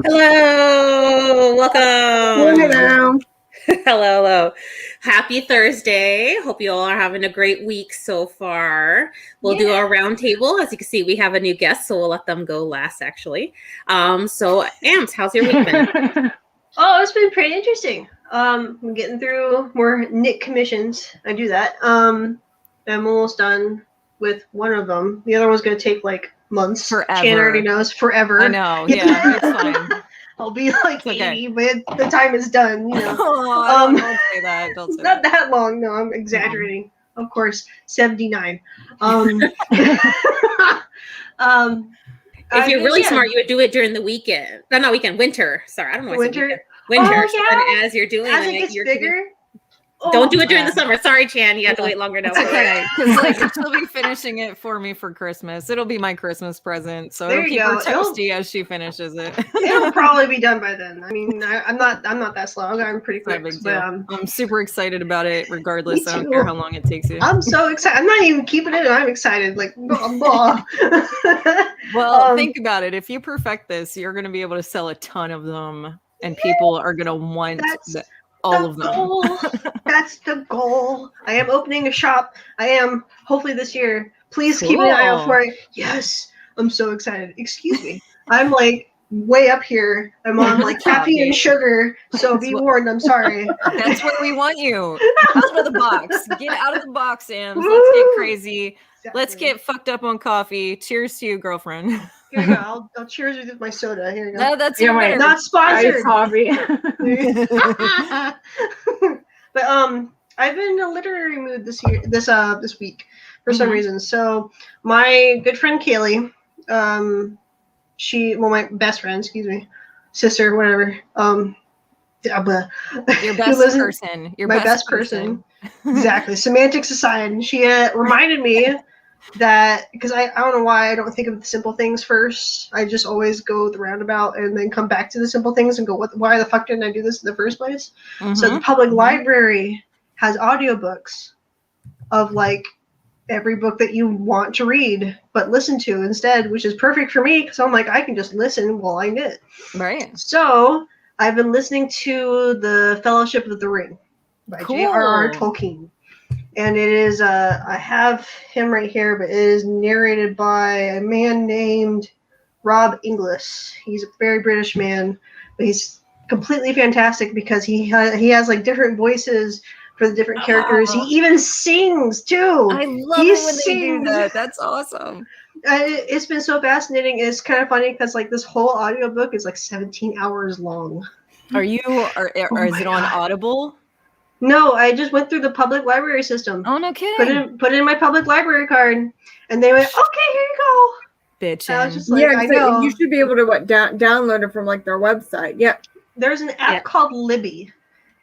Hello, welcome. Hello. Hello. Happy Thursday. Hope you all are having a great week so far. We'll do our round table. As you can see, we have a new guest, so we'll let them go last, actually. So, Ams, how's your week been? Oh, it's been pretty interesting. I'm getting through more knit commissions. I do that. I'm almost done with one of them. The other one's going to take like months. Forever. Chan already knows. Forever. I know. Yeah, it's fine. I'll be like It's 80, but the time is done, you know. Oh, don't say that. Don't say Not that. that long. No, I'm exaggerating. Of course, 79. If you're really smart, you would do it during the weekend. No, not weekend, winter. Sorry, I don't know. Winter. Winter. Oh, yeah. And as you're doing As it, it gets you're bigger. Don't do it during the summer. Sorry, Chan. You have to wait longer now. It's okay, because like she'll be finishing it for me for Christmas. It'll be my Christmas present, so it'll keep her toasty as she finishes it. It'll probably be done by then. I mean, I'm not that slow. I'm pretty quick. But, I'm super excited about it, regardless. I don't care how long it takes you. I'm so excited. I'm not even keeping it. I'm excited. Like, blah, blah. Well, think about it. If you perfect this, you're going to be able to sell a ton of them, and people are going to want all of them. That's the goal. I am opening a shop. I am, hopefully this year. Please keep an eye out for it. Yes. I'm so excited. Excuse me. I'm like way up here. I'm on like caffeine and sugar. So be warned. I'm sorry. That's where we want you. Out of the box. Get out of the box, Ams. Let's get crazy. Exactly. Let's get fucked up on coffee. Cheers to you, girlfriend. Here you go. I'll cheers with my soda. Here you go. No, that's not sponsored. Coffee. But I've been in a literary mood this week for some reason. So my good friend Kaylee, my best friend, sister, whatever. Your best person. My best person. Exactly. Semantics aside, she reminded me that, because I don't know why I don't think of the simple things first. I just always go the roundabout and then come back to the simple things and go, why the fuck didn't I do this in the first place? So the public library has audiobooks of like every book that you want to read but listen to instead, which is perfect for me because I'm like, I can just listen while I knit. Right. So I've been listening to The Fellowship of the Ring by J.R.R. Tolkien. And it is, I have him right here, but it is narrated by a man named Rob Inglis. He's a very British man, but he's completely fantastic because he has like different voices for the different characters. He even sings too. I love it when they do that. That's awesome. It's been so fascinating. It's kind of funny because like this whole audiobook is like 17 hours long. Is it on Audible? No, I just went through the public library system. Oh, no kidding. Put in my public library card, and they went, okay, here you go. Bitchin'. I was just like, I know. You should be able to download it from like their website. Yep. There's an app called Libby,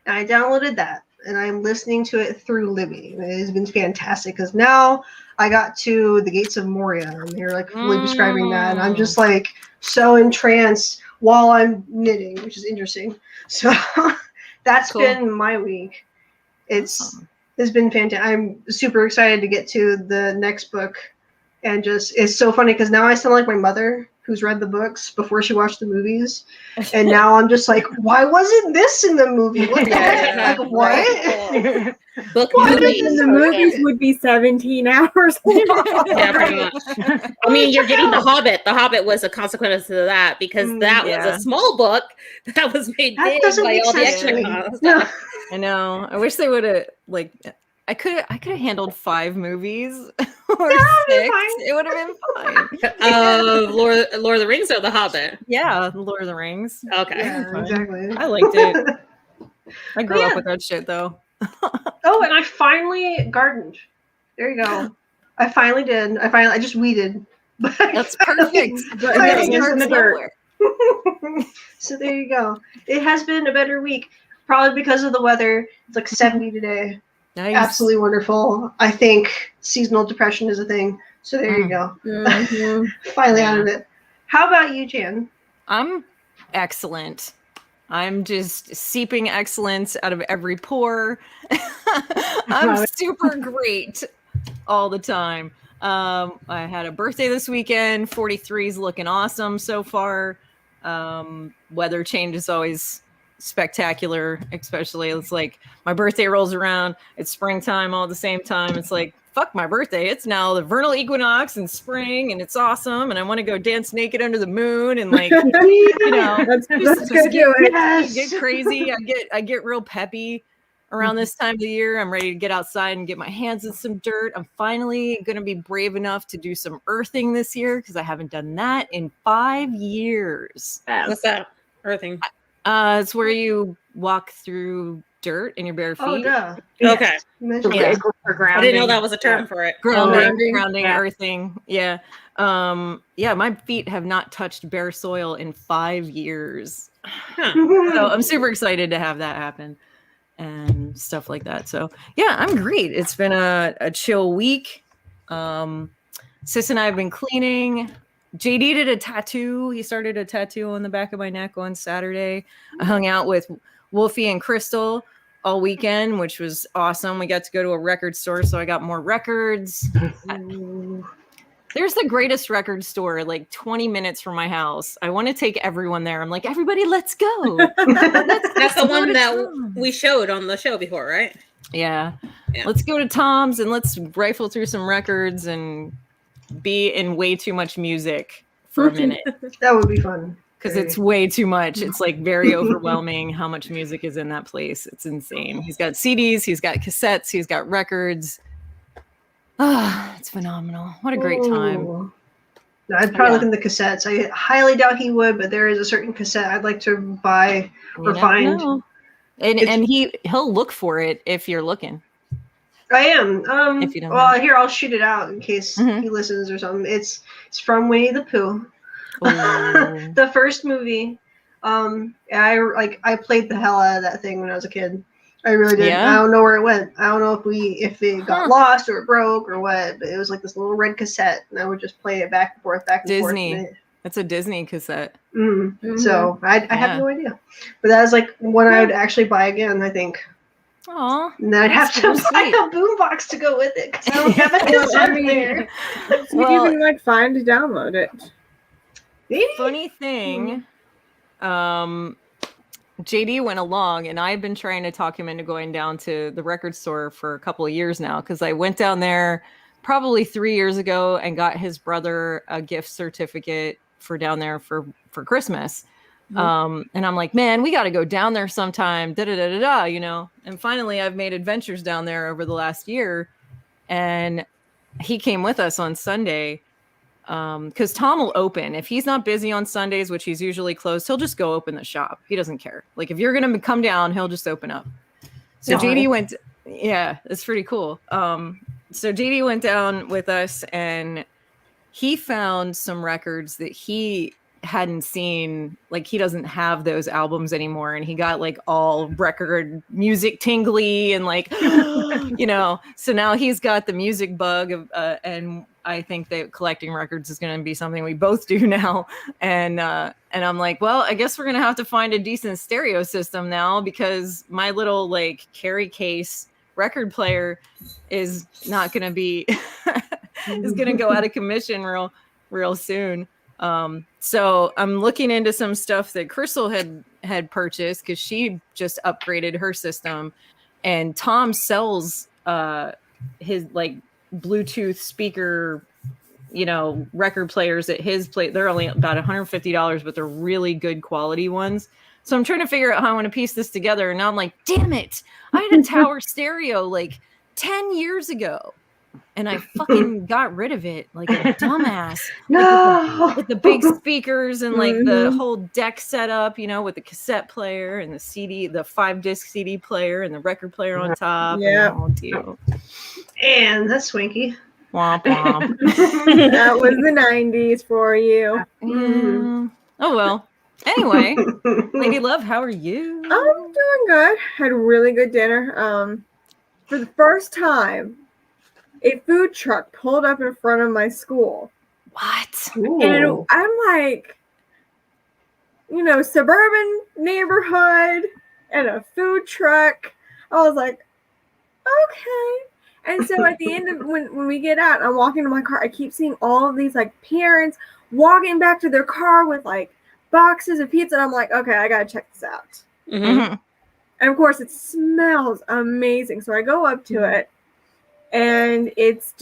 and I downloaded that, and I'm listening to it through Libby. It has been fantastic because now I got to the Gates of Moria, and they're like fully describing that, and I'm just like so entranced while I'm knitting, which is interesting. So that's been my week. It's been fantastic. I'm super excited to get to the next book, and it's so funny because now I sound like my mother who's read the books before she watched the movies, and now I'm just like, why wasn't this in the movie? What? What? Book the movies would be 17 hours long. Yeah, pretty much. I mean, you're getting The Hobbit. The Hobbit was a consequence of that because that was a small book that was made big by all the extra stuff. I know. I wish they would have I could have handled 5 movies or 6. It would have been fine. Lord of the Rings or The Hobbit? Yeah, Lord of the Rings. Okay. Yeah, exactly. I liked it. I grew up with that shit though. Oh, and I finally gardened. There you go. I finally did. I just weeded. That's perfect. So there you go. It has been a better week. Probably because of the weather. It's like 70 today. Nice. Absolutely wonderful. I think seasonal depression is a thing. So there you go. Finally out of it. How about you, Jan? I'm excellent. I'm just seeping excellence out of every pore. I'm super great all the time. I had a birthday this weekend. 43 is looking awesome so far. Weather change is always spectacular, especially it's like my birthday rolls around, it's springtime all at the same time. It's like, fuck my birthday, it's now the vernal equinox and spring, and it's awesome, and I want to go dance naked under the moon and like you know, let's just go do it. Yes. get crazy. I get real peppy around this time of the year. I'm ready to get outside and get my hands in some dirt. I'm finally going to be brave enough to do some earthing this year because I haven't done that in 5 years. What's that? Earthing. It's where you walk through dirt in your bare feet. Oh, duh. Okay. Yeah. I didn't know that was a term for it. Grounding, Yeah. earthing. Yeah. Yeah, my feet have not touched bare soil in 5 years. Huh. So I'm super excited to have that happen and stuff like that. So yeah, I'm great. It's been a chill week. Sis and I have been cleaning. JD did a tattoo. He started a tattoo on the back of my neck on Saturday. I hung out with Wolfie and Crystal all weekend, which was awesome. We got to go to a record store, so I got more records. There's the greatest record store like 20 minutes from my house. I want to take everyone there. I'm like, everybody, let's go. That's the one that we showed on the show before, right? Yeah. Yeah. Let's go to Tom's and let's rifle through some records and be in way too much music for a minute. That would be fun. Because it's way too much. It's like very overwhelming how much music is in that place. It's insane. He's got CDs, he's got cassettes, he's got records. Ah, it's phenomenal. What a great time. Ooh. No, I'd probably look in the cassettes. I highly doubt he would, but there is a certain cassette I'd like to buy or find. Know. And he'll look for it if you're looking. I am. If you don't well, know. here I'll shoot it out in case he listens or something. It's from Winnie the Pooh, Ooh. the first movie. I played the hell out of that thing when I was a kid. I really did. Yeah? I don't know where it went. I don't know if it got lost or it broke or what. But it was like this little red cassette, and I would just play it back and forth, Disney. forth. That's a Disney cassette. So I have no idea. But that was like what I would actually buy again, I think. Aw. And then I'd have to buy a boombox to go with it because I don't have a cassette player. You can like find to download it. Maybe. Funny thing, JD went along, and I've been trying to talk him into going down to the record store for a couple of years now because I went down there probably 3 years ago and got his brother a gift certificate for down there for Christmas. And I'm like, man, we got to go down there sometime, you know. And finally, I've made adventures down there over the last year, and he came with us on Sunday. Because Tom will open if he's not busy on Sundays, which he's usually closed. He'll just go open the shop. He doesn't care. Like if you're gonna come down, he'll just open up. So JD went. Yeah, it's pretty cool. So JD went down with us, and he found some records that he hadn't seen. Like he doesn't have those albums anymore, and he got like all record music tingly and like you know. So now he's got the music bug of and I think that collecting records is going to be something we both do now. And I'm like, well, I guess we're going to have to find a decent stereo system now because my little like carry case record player is not going to be is going to go out of commission real soon. So I'm looking into some stuff that Crystal had purchased because she just upgraded her system, and Tom sells his like Bluetooth speaker, you know, record players at his place. They're only about $150, but they're really good quality ones. So I'm trying to figure out how I want to piece this together. And now I'm like, damn it, I had a tower stereo like 10 years ago, and I fucking got rid of it like a dumbass. No, like with the big speakers and like the whole deck setup, you know, with the cassette player and the CD, the 5-disc CD player and the record player on top. Yeah. And the whole deal. and that's swanky. Womp womp. That was the 90s for you. Yeah. Oh well. Anyway, Lady Love, how are you? I'm doing good. Had a really good dinner. For the first time, a food truck pulled up in front of my school. What? And I'm like, you know, suburban neighborhood and a food truck. I was like, okay. And so at the end of when we get out, I'm walking to my car, I keep seeing all of these like parents walking back to their car with like boxes of pizza. And I'm like, okay, I gotta check this out. Mhm. And of course, it smells amazing. So I go up to it, and it's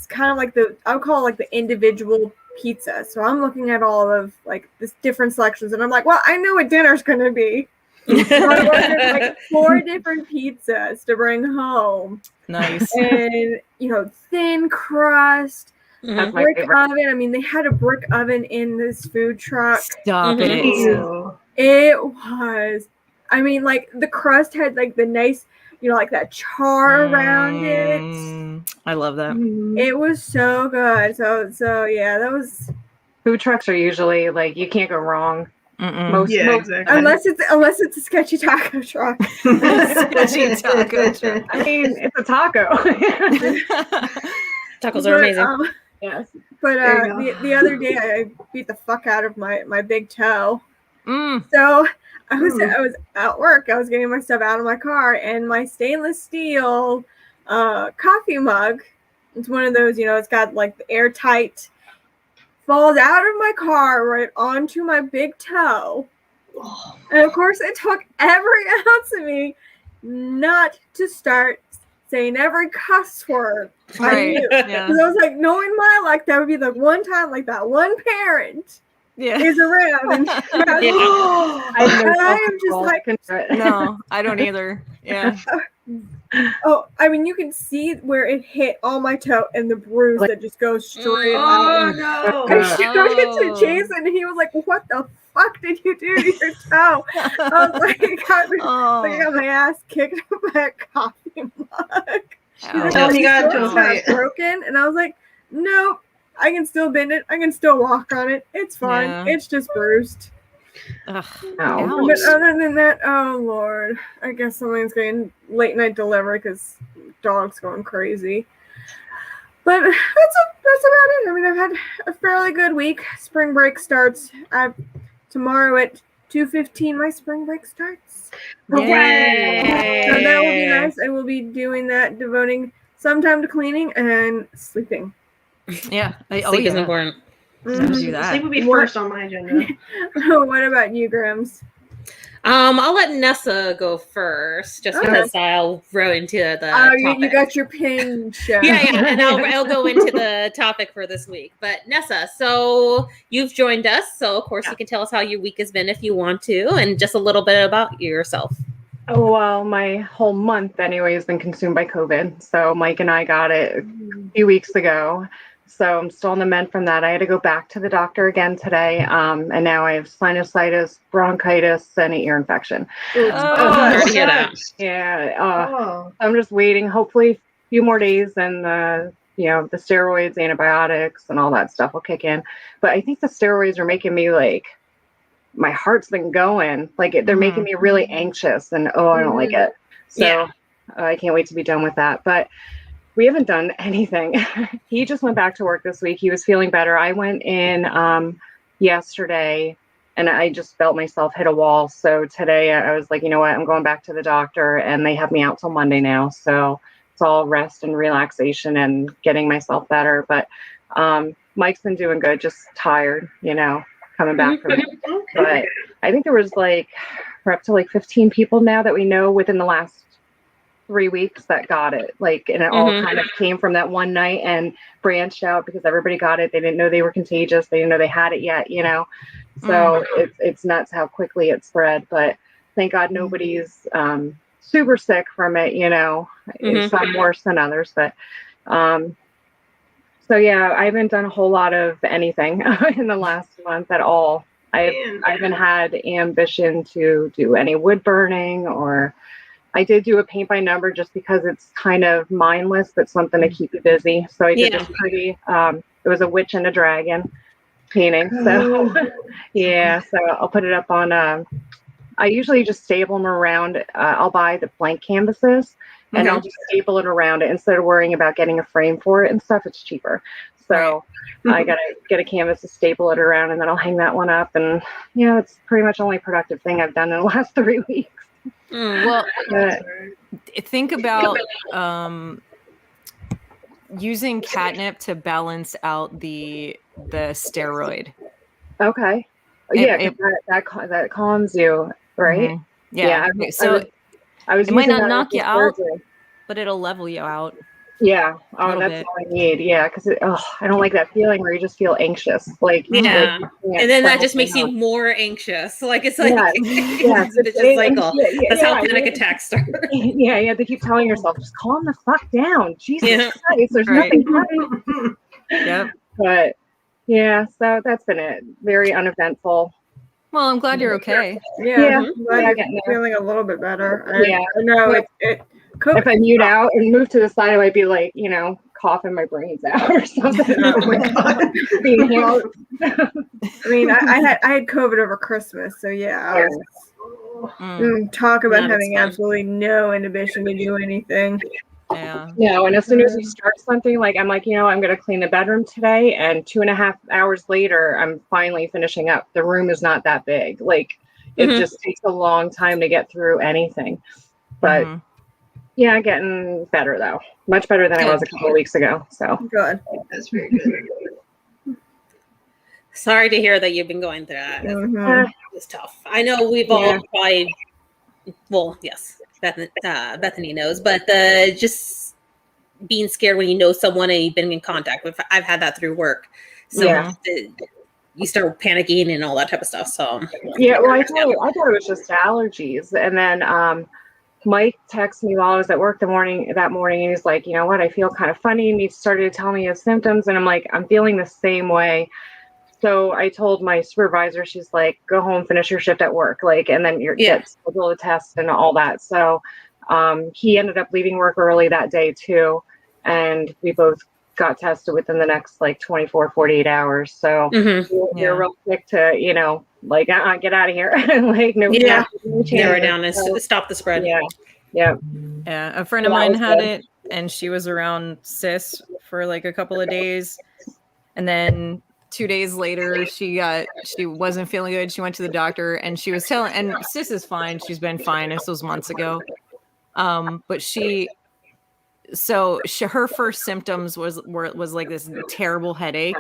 kind of like I would call it like the individual pizza. So I'm looking at all of like this different selections, and I'm like, well, I know what dinner's gonna be. So I ordered like 4 different pizzas to bring home. Nice. And thin crust, Mhm. my brick favorite. oven. I mean, they had a brick oven in this food truck. Stop Mhm. it. Ew. It was, I mean, like the crust had like the nice, like that char around it. I love that. It was so good. So yeah, that was Food trucks are usually like you can't go wrong. Most Yeah, exactly. unless it's a sketchy taco truck. Sketchy taco truck. I mean, it's a taco. Tacos are amazing. Yes. But There you go. the other day I beat the fuck out of my big toe. Mm. So I was at work. I was getting my stuff out of my car, and my stainless steel coffee mug. It's one of those, it's got like the airtight. Falls out of my car right onto my big toe. And of course, it took every ounce of me not to start saying every cuss word I Right. knew. Yeah. Because I was like, knowing my luck, that would be the one time like that one parent Yeah. is around. And I am just like, No, I don't either. Yeah. oh, I mean, you can see where it hit on my toe and the bruise that just goes straight out. Oh I no! showed it to Jason, and he was like, "What the fuck did you do to your toe?" I was like, I got my ass kicked by a coffee mug. He's like, Tell him you got "Your into a toe's not fight." broken," and I was like, "Nope, I can still bend it. I can still walk on it. It's fine. Yeah. It's just bruised." Ugh. No. But other than that, oh Lord, I guess someone's getting late night delivery because dog's going crazy. But that's about it. I mean, I've had a fairly good week. Spring break starts tomorrow at 2:15. My spring break starts. Yay. So that will be nice. I will be doing that, devoting some time to cleaning and sleeping. Yeah. Sleep is important. Gotta do that. Sleep would be first on my agenda. What about you, Grims? I'll let Nessa go first, just Okay. because I'll row into the Oh, topic. you got your pin show. Yeah, and I'll go into the topic for this week. But Nessa, so you've joined us, so of course you can tell us how your week has been if you want to, and just a little bit about yourself. Oh, well, my whole month anyway has been consumed by COVID. So Mike and I got it a few weeks ago. So I'm still on the mend from that. I had to go back to the doctor again today. And now I have sinusitis, bronchitis, and an ear infection. Oh, Sorry to hear that. Yeah. I'm just waiting. Hopefully a few more days and the steroids, antibiotics, and all that stuff will kick in. But I think the steroids are making me like, my heart's been going. Like they're making me really anxious and I don't like it. So I can't wait to be done with that. But we haven't done anything. He just went back to work this week. He was feeling better. I went in yesterday and I just felt myself hit a wall. So today I was like, you know what? I'm going back to the doctor and they have me out till Monday now. So it's all rest and relaxation and getting myself better. But Mike's been doing good, just tired, coming back from it. But I think there was we're up to 15 people now that we know within the last 3 weeks that got it. And it all kind of came from that one night and branched out because everybody got it. They didn't know they were contagious. They didn't know they had it yet, So it's nuts how quickly it spread. But thank God nobody's super sick from it, Some worse than others. But so yeah, I haven't done a whole lot of anything in the last month at all. I haven't had ambition to do any wood burning, or I did do a paint by number just because it's kind of mindless, but something to keep you busy. So I did this pretty, it was a witch and a dragon painting. So yeah, so I'll put it up on, I usually just staple them around. I'll buy the blank canvases and I'll just staple it around it instead of worrying about getting a frame for it and stuff. It's cheaper. So I gotta get a canvas to staple it around and then I'll hang that one up. And it's pretty much the only productive thing I've done in the last 3 weeks. Well, think about using catnip to balance out the steroid. Okay. Yeah, 'cause that calms you, right? Mhm. Yeah. So I was it might using not that knock you with out, surgery. but it'll level you out Yeah. a Oh, little that's bit. all I need. Yeah, because I don't like that feeling where you just feel anxious. Like Yeah. you can't And then that settle just makes you down. more anxious. Like it's like Yeah, yeah. it's a vicious cycle. That's how panic Yeah, attacks start. yeah, you have to keep telling yourself, just calm the fuck down. Jesus Yeah. Christ, there's Right. nothing happening. Yep. But yeah, so that's been it. Very uneventful. Well, I'm glad you're okay. Yeah, I'm glad yeah, you're getting there. feeling a little bit better. Yeah. I know Yep. If I mute out and move to the side, I might be like, coughing my brains out or something. Oh my God. Being healed. I mean, I had COVID over Christmas, so yeah. I was, talk about Not having fun. absolutely no inhibition to do anything. Yeah. No, and as soon as you start something, like I'm like, I'm going to clean the bedroom today, and 2.5 hours later, I'm finally finishing up. The room is not that big. Like it just takes a long time to get through anything. But yeah, getting better though. Much better than I was a couple of weeks ago. So Good. That's very good. Sorry to hear that you've been going through that. Mhm. It's tough. I know we've all probably, well, yes, Bethany knows, but the just being scared when you know someone and you've been in contact with, I've had that through work. So you start panicking and all that type of stuff. So yeah, well, I thought it was just allergies, and then Mike texted me while I was at work that morning, and he's like, you know what, I feel kind of funny, and he started to tell me his symptoms, and I'm like, I'm feeling the same way. So I told my supervisor, she's like, go home, finish your shift at work, like, and then get scheduled a test and all that. So he ended up leaving work early that day too, and we both got tested within the next like 24, 48 hours. So you're real quick to, like, get out of here. Like, no, narrow down and stop the spread. Yeah. A friend of mine had it, and she was around Sis for like a couple of days, and then 2 days later she wasn't feeling good. She went to the doctor, and she was telling, and Sis is fine. She's been fine. This was months ago. But her first symptoms was like this terrible headache,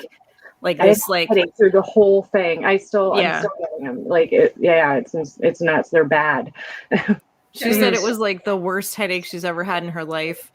like this, like headache through the whole thing. I'm still getting them. Like it's nuts. They're bad. She said it was like the worst headache she's ever had in her life.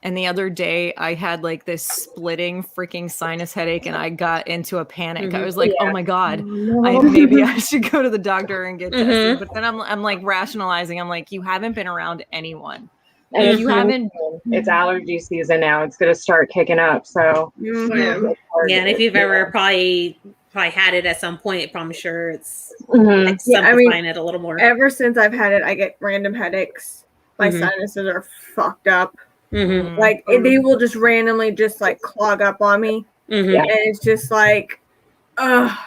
And the other day I had like this splitting freaking sinus headache, and I got into a panic. I was like, oh my God, maybe I should go to the doctor and get tested. But then I'm like rationalizing. I'm like, you haven't been around anyone. And you haven't. It's allergy season now. It's going to start kicking up. So and if you've ever probably had it at some point, I'm sure it's simplifying it a little more. Ever since I've had it, I get random headaches. My sinuses are fucked up. Like they will just randomly just like clog up on me, and it's just like,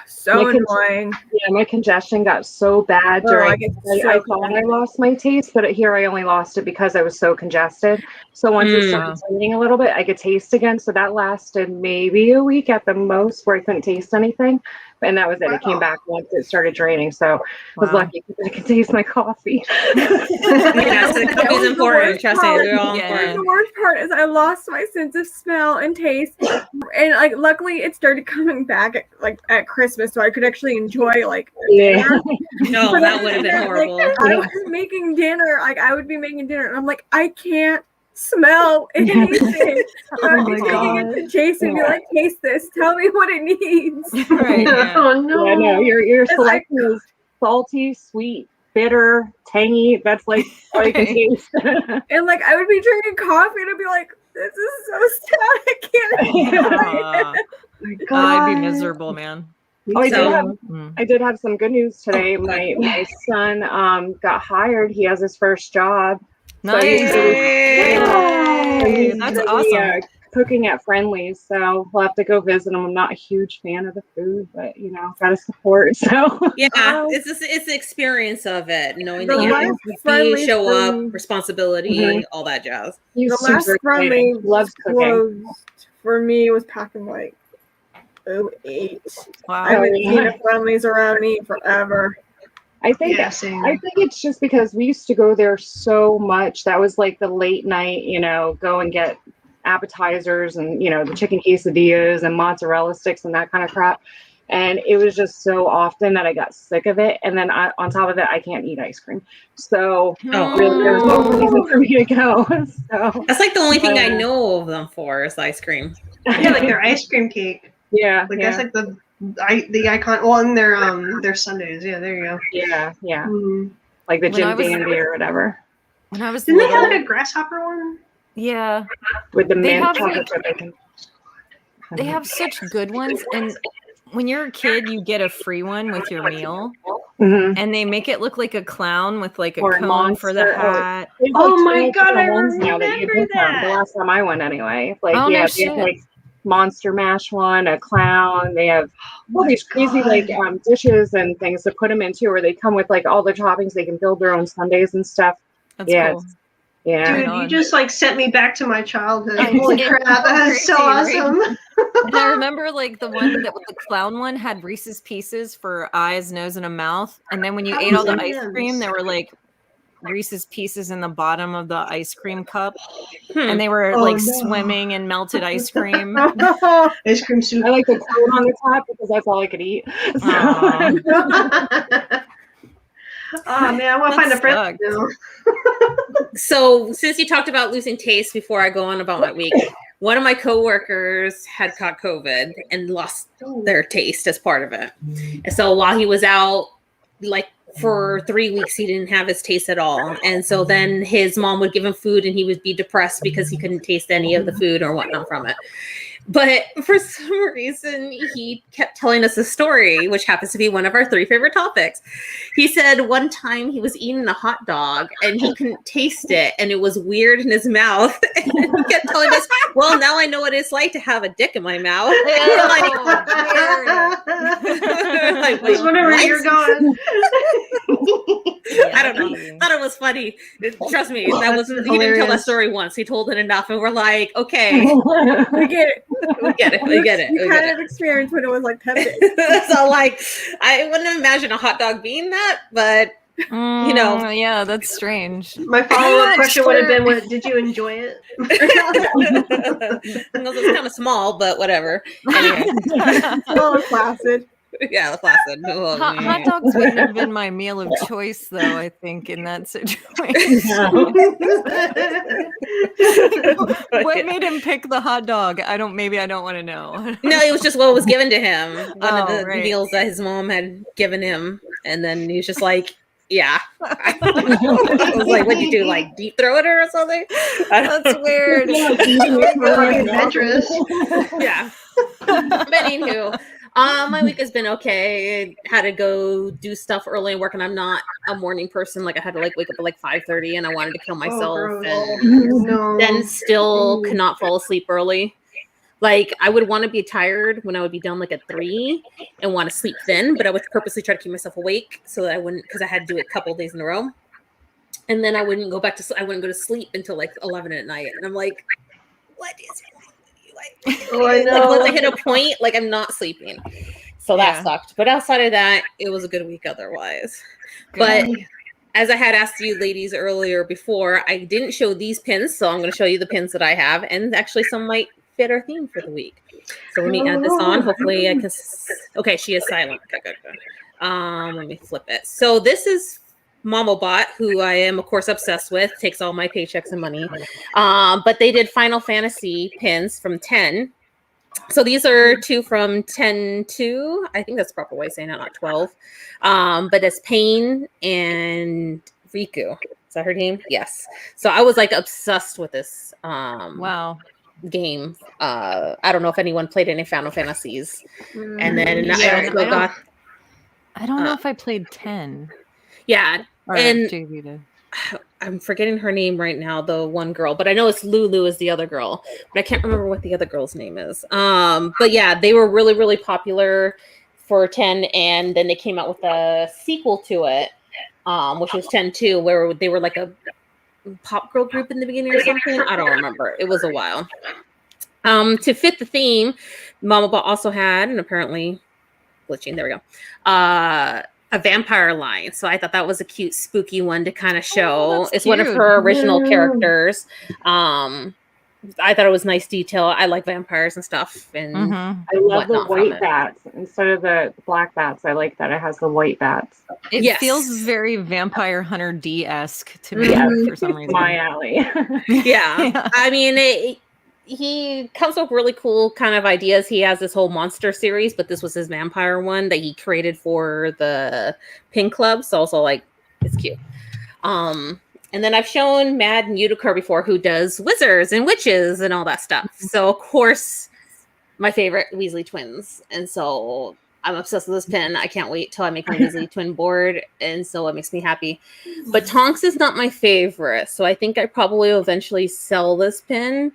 so annoying. My congestion got so bad during. I thought I lost my taste, but here I only lost it because I was so congested. So once it started bleeding a little bit, I could taste again. So that lasted maybe a week at the most, where I couldn't taste anything. And that was it. It came back once it started draining. So I was lucky because I could taste my coffee. The coffee's important. Trust me, they're all important. The worst part is I lost my sense of smell and taste, and like luckily it started coming back at Christmas, so I could actually enjoy dinner. No, that would have been horrible. I was making dinner. Like I would be making dinner, and I'm like, I can't smell anything. I'm taking it to Jason and be like, taste this. Tell me what it needs. Right. Oh no. Yeah, no, your selection is salty, sweet, bitter, tangy. That's like all you can taste. And like I would be drinking coffee and I'd be like, this is so sad. I can't. I'd be miserable, man. Oh, I did have some good news today. My son got hired. He has his first job. Nice. So That's awesome. Cooking at Friendly's, so we'll have to go visit him. I'm not a huge fan of the food, but gotta support. So it's the experience of it, knowing that you have to show up, responsibility, all that jazz. The last Friendly loves cooking. For me, was packing like 08. Wow. I haven't seen a Friendly's around me forever. I think it's just because we used to go there so much. That was like the late night, go and get appetizers and the chicken quesadillas and mozzarella sticks and that kind of crap. And it was just so often that I got sick of it. And then on top of it, I can't eat ice cream. So really, there's no reason for me to go. So That's like the only thing I know of them for is ice cream. Yeah, like their ice cream cake. Yeah, Like that's like the icon. Well, and their Sundays. Yeah, there you go. Yeah. Mm. Like the Jim Dandy or whatever. When I was Didn't little, they have like a grasshopper one? yeah, With the mint have, chocolate chip bacon. they have such good ones. And when you're a kid, you get a free one with your meal. Mm-hmm. And they make it look like a clown with like a Or cone for the hat. Oh my god, I remember that. The last time I went, anyway. Like, Oh, they no have shit. like Monster Mash one, a clown. They have all these crazy God. like dishes and things to put them into, where they come with like all the toppings. They can build their own sundaes and stuff. That's Yeah, cool. Yeah. Dude, you just like sent me back to my childhood. I Holy did. crap, that is so Crazy, right? awesome. And I remember like the one that was the clown one had Reese's Pieces for eyes, nose, and a mouth. And then when you ate all the ice cream, there were like Reese's Pieces in the bottom of the ice cream cup. And they were swimming in melted ice cream. Ice cream soup. I like the cone on the top because that's all I could eat. Oh man, I want to find a friend now. So since you talked about losing taste before I go on about my week, one of my coworkers had caught COVID and lost their taste as part of it. And so while he was out, like for 3 weeks, he didn't have his taste at all. And so then his mom would give him food and he would be depressed because he couldn't taste any of the food or whatnot from it. But for some reason, he kept telling us a story, which happens to be one of our 3 favorite topics. He said one time he was eating a hot dog and he couldn't taste it and it was weird in his mouth. And he kept telling us, well, now I know what it's like to have a dick in my mouth. I was wondering where you're going. I don't know. Thought it was funny. Trust me, that was he didn't tell that story once. He told it enough, and we're like, okay, we get it. We get it. You kind of experienced when it was like 10 days. So, like, I wouldn't imagine a hot dog being that, but you know, yeah, that's strange. My follow-up question would have been, did you enjoy it? No, it's kind of small, but whatever. Anyway. Small and placid. Yeah, the placid. Hot dogs wouldn't have been my meal of choice, though, I think, in that situation. What made him pick the hot dog? Maybe I don't want to know. No, it was just what was given to him. One of the right. meals that his mom had given him. And then he was just like, yeah. I was like, what'd you do? Like deep throw it or something? That's weird. Adventurous. Yeah. But anywho, my week has been okay. I had to go do stuff early and work, and I'm not a morning person. Like I had to like wake up at like 5:30, and I wanted to kill myself, and then still could not fall asleep early. Like I would want to be tired when I would be done like at 3 and want to sleep then, but I would purposely try to keep myself awake so that I wouldn't, because I had to do it a couple of days in a row, and then I wouldn't go back to I wouldn't go to sleep until like 11 at night, and I'm like, what is wrong? I know. Like, once I hit a point, like I'm not sleeping. So that sucked. But outside of that, it was a good week otherwise. Good. But as I had asked you ladies earlier before, I didn't show these pins. So I'm going to show you the pins that I have. And actually some might fit our theme for the week. So let me add this on. Hopefully I can. Okay, she is silent. Okay, good. Let me flip it. So this is Momobot, who I am, of course, obsessed with, takes all my paychecks and money. But they did Final Fantasy pins from 10. So these are 2 from 10 to, I think that's the proper way of saying it, not 12. But it's Pain and Riku. Is that her name? Yes. So I was like obsessed with this game. I don't know if anyone played any Final Fantasies. And then I don't know if I played 10. Yeah. And JV did. I'm forgetting her name right now, the one girl, but I know it's Lulu is the other girl, but I can't remember what the other girl's name is. But yeah, they were really, really popular for 10, and then they came out with a sequel to it, which was 10-2, where they were like a pop girl group in the beginning or something. I don't remember. It was a while. To fit the theme, Momobot also had, and apparently glitching, there we go, a vampire line. So I thought that was a cute, spooky one to kind of show. It's cute. One of her original characters. I thought it was nice detail. I like vampires and stuff and Mhm. I love the whatnot from white it. bats instead of the black bats. I like that it has the white bats. It Yes. feels very Vampire Hunter D-esque to me Yes. for some reason. My alley. Yeah. I mean, he comes up with really cool kind of ideas. He has this whole monster series, but this was his vampire one that he created for the Pin Club. So also like it's cute. And then I've shown Mad and Utica before, who does wizards and witches and all that stuff. So of course, my favorite Weasley twins, and so I'm obsessed with this pin. I can't wait till I make my Weasley twin board, and so it makes me happy. But Tonks is not my favorite, so I think I probably will eventually sell this pin,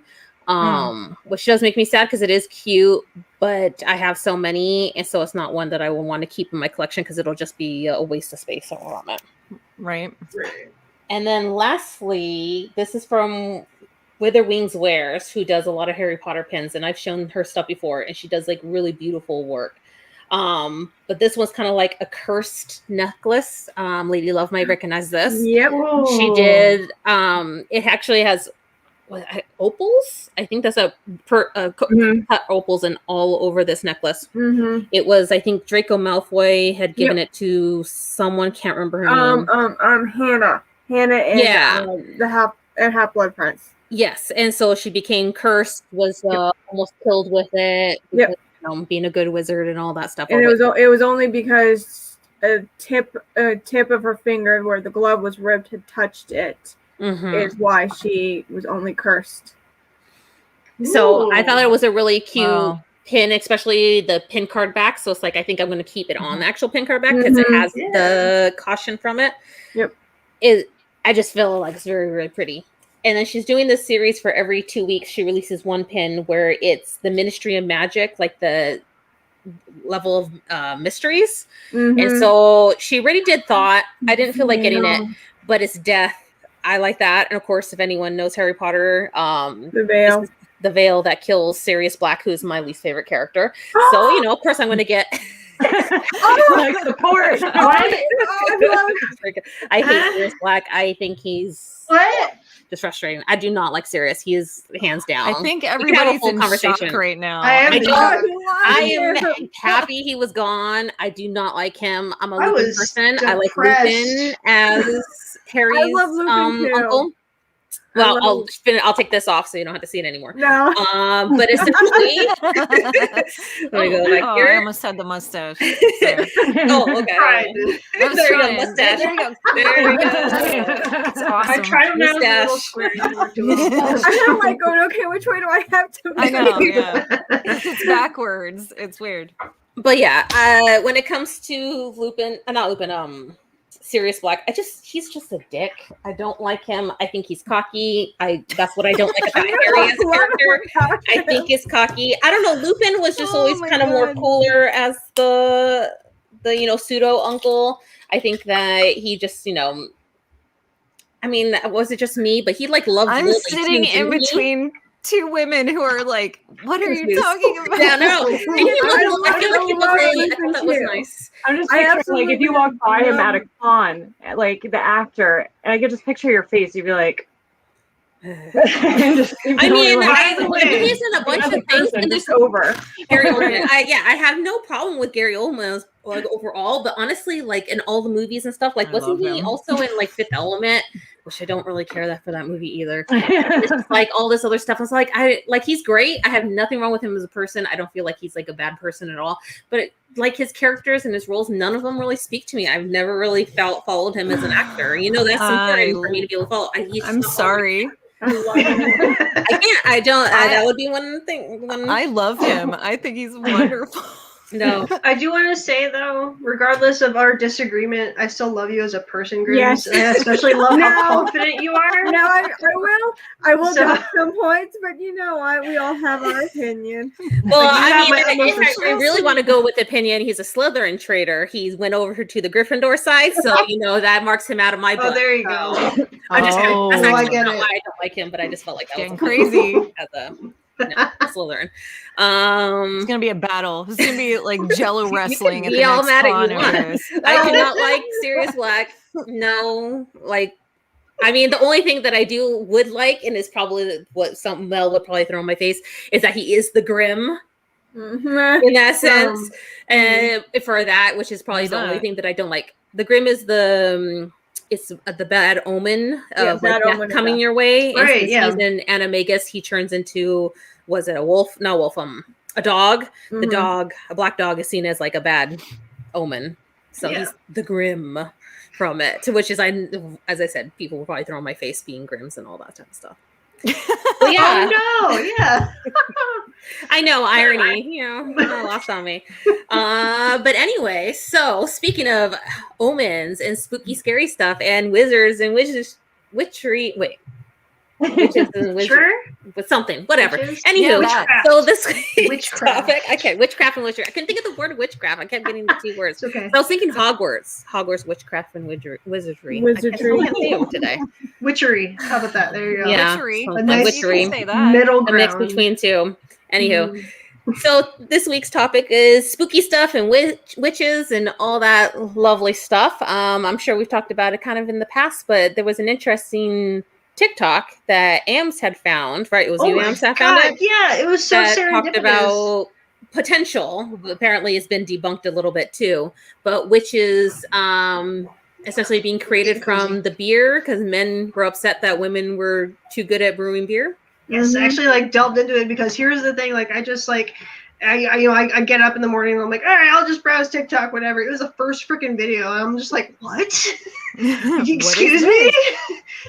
which does make me sad because it is cute, but I have so many, and so it's not one that I will want to keep in my collection because it'll just be a waste of space around it. Right. And then lastly, this is from Wither Wings Wears, who does a lot of Harry Potter pins, and I've shown her stuff before, and she does like really beautiful work. But this one's kind of like a cursed necklace. Lady Love might recognize this. Yep. She did. It actually has opals. I think that's cut opals and all over this necklace. Mm-hmm. It was, I think, Draco Malfoy had given it to someone. Can't remember her name. Hannah. Hannah and the Half-Blood Prince. Yes, and so she became cursed. Was almost killed with it. Because, being a good wizard and all that stuff. And it was only because a tip of her finger where the glove was ripped had touched it. Is why she was only cursed. So I thought it was a really cute pin, especially the pin card back. So it's like I think I'm going to keep it on the actual pin card back because it has the caution from it. Yep. I just feel like it's very, really pretty. And then she's doing this series for every 2 weeks. She releases one pin where it's the Ministry of Magic, like the level of mysteries. And so she already did Thought. I didn't feel like getting it, but it's Death. I like that. And of course, if anyone knows Harry Potter, the Veil. The Veil that kills Sirius Black, who's my least favorite character. So, of course I'm going to get... like support. I hate Sirius Black. I think he's... What? Just frustrating. I do not like Sirius. He is hands down. I think everybody's in shock right now. I am happy he was gone. I do not like him. I'm a Lupin person. I like Lupin as Harry's uncle. Well, I'll take this off so you don't have to see it anymore. No. But essentially, let me go back here. I almost had the mustache. So. Okay. I was there trying. You go, mustache. There you go. There you go. It's awesome. I tried mustache. I'm like going, okay, which way do I have to I know, yeah. It's backwards. It's weird. But yeah, when it comes to Sirius Black, he's just a dick. I don't like him. I think he's cocky. That's what I don't like about Harry as a character. I think he's cocky. I don't know. Lupin was just always kind of more cooler as the pseudo uncle. I think that he just, I mean, was it just me? But he loved. I'm Lily sitting too, in between two women who are like, what are you talking about? Yeah, no. I thought that was nice. I'm just picturing, if you walk by him at a con, like the actor, and I could just picture your face, you'd be like, he's in a bunch of things, and it's over. Gary Oldman. I have no problem with Gary Oldman overall, but honestly, in all the movies and stuff, wasn't he also in Fifth Element? Which I don't really care for that movie either. It's just all this other stuff. I was he's great. I have nothing wrong with him as a person. I don't feel like he's a bad person at all. But his characters and his roles, none of them really speak to me. I've never really followed him as an actor. That's important for me to be able to follow. I'm sorry. I can't. I don't. That would be one thing. I love him. I think he's wonderful. No, I do want to say though, regardless of our disagreement, I still love you as a person, Grims. Yes. And I especially love how confident you are. No, I will get some points, but we all have our opinion. Well, if I really want to go with opinion, he's a Slytherin traitor. He went over to the Gryffindor side, so that marks him out of my book. Oh, there you go. I'm just kidding. That's actually not why I don't like him, but I just felt like that getting was crazy as a Slytherin. It's gonna be a battle. It's gonna be like Jello wrestling. Be all mad at you. I do not like Sirius Black. No, I mean, the only thing that I would like, and is probably what some Mel would probably throw in my face, is that he is the Grim in that sense. And for that, which is probably Who's the only that? thing that I don't like. The Grim is it's the bad omen of bad death omen of coming death. your way. And Right, since yeah. he's in Animagus, he turns into, was it a wolf? No, wolf. A dog. The dog, a black dog, is seen as like a bad omen. So Yeah. he's the Grim from it. To which is, as I said, people will probably throw in my face being Grims and all that type of stuff. But yeah, Oh no, yeah. I know, irony, not lost on me. But anyway, so speaking of omens and spooky, scary stuff, and wizards and witches, witchery, witches and wizards, Sure. but something, whatever. Witches? Anywho, Witchcraft. so this week's Witchcraft. topic, okay, witchcraft and witchery. I couldn't think of the word witchcraft. I kept getting the two words. It's okay. So I was thinking Hogwarts, witchcraft and wizardry. I can't say them today. Witchery. How about that? There you go. Yeah. Witchery. So A nice witchery. You can say that. Middle A mix ground. between two. Anywho, so this week's topic is spooky stuff and witches and all that lovely stuff. I'm sure we've talked about it kind of in the past, but there was an interesting TikTok that Ams had found, right? It was you, my Ams, that found God, it? yeah, it was so That serendipitous. talked about potential. Apparently, it's been debunked a little bit too. But witches, essentially being created from the beer because men were upset that women were too good at brewing beer. Yes, I actually like delved into it because here's the thing, like I just like I get up in the morning and I'm like, all right, I'll just browse TikTok, whatever. It was the first freaking video. And I'm just like, what? Excuse me?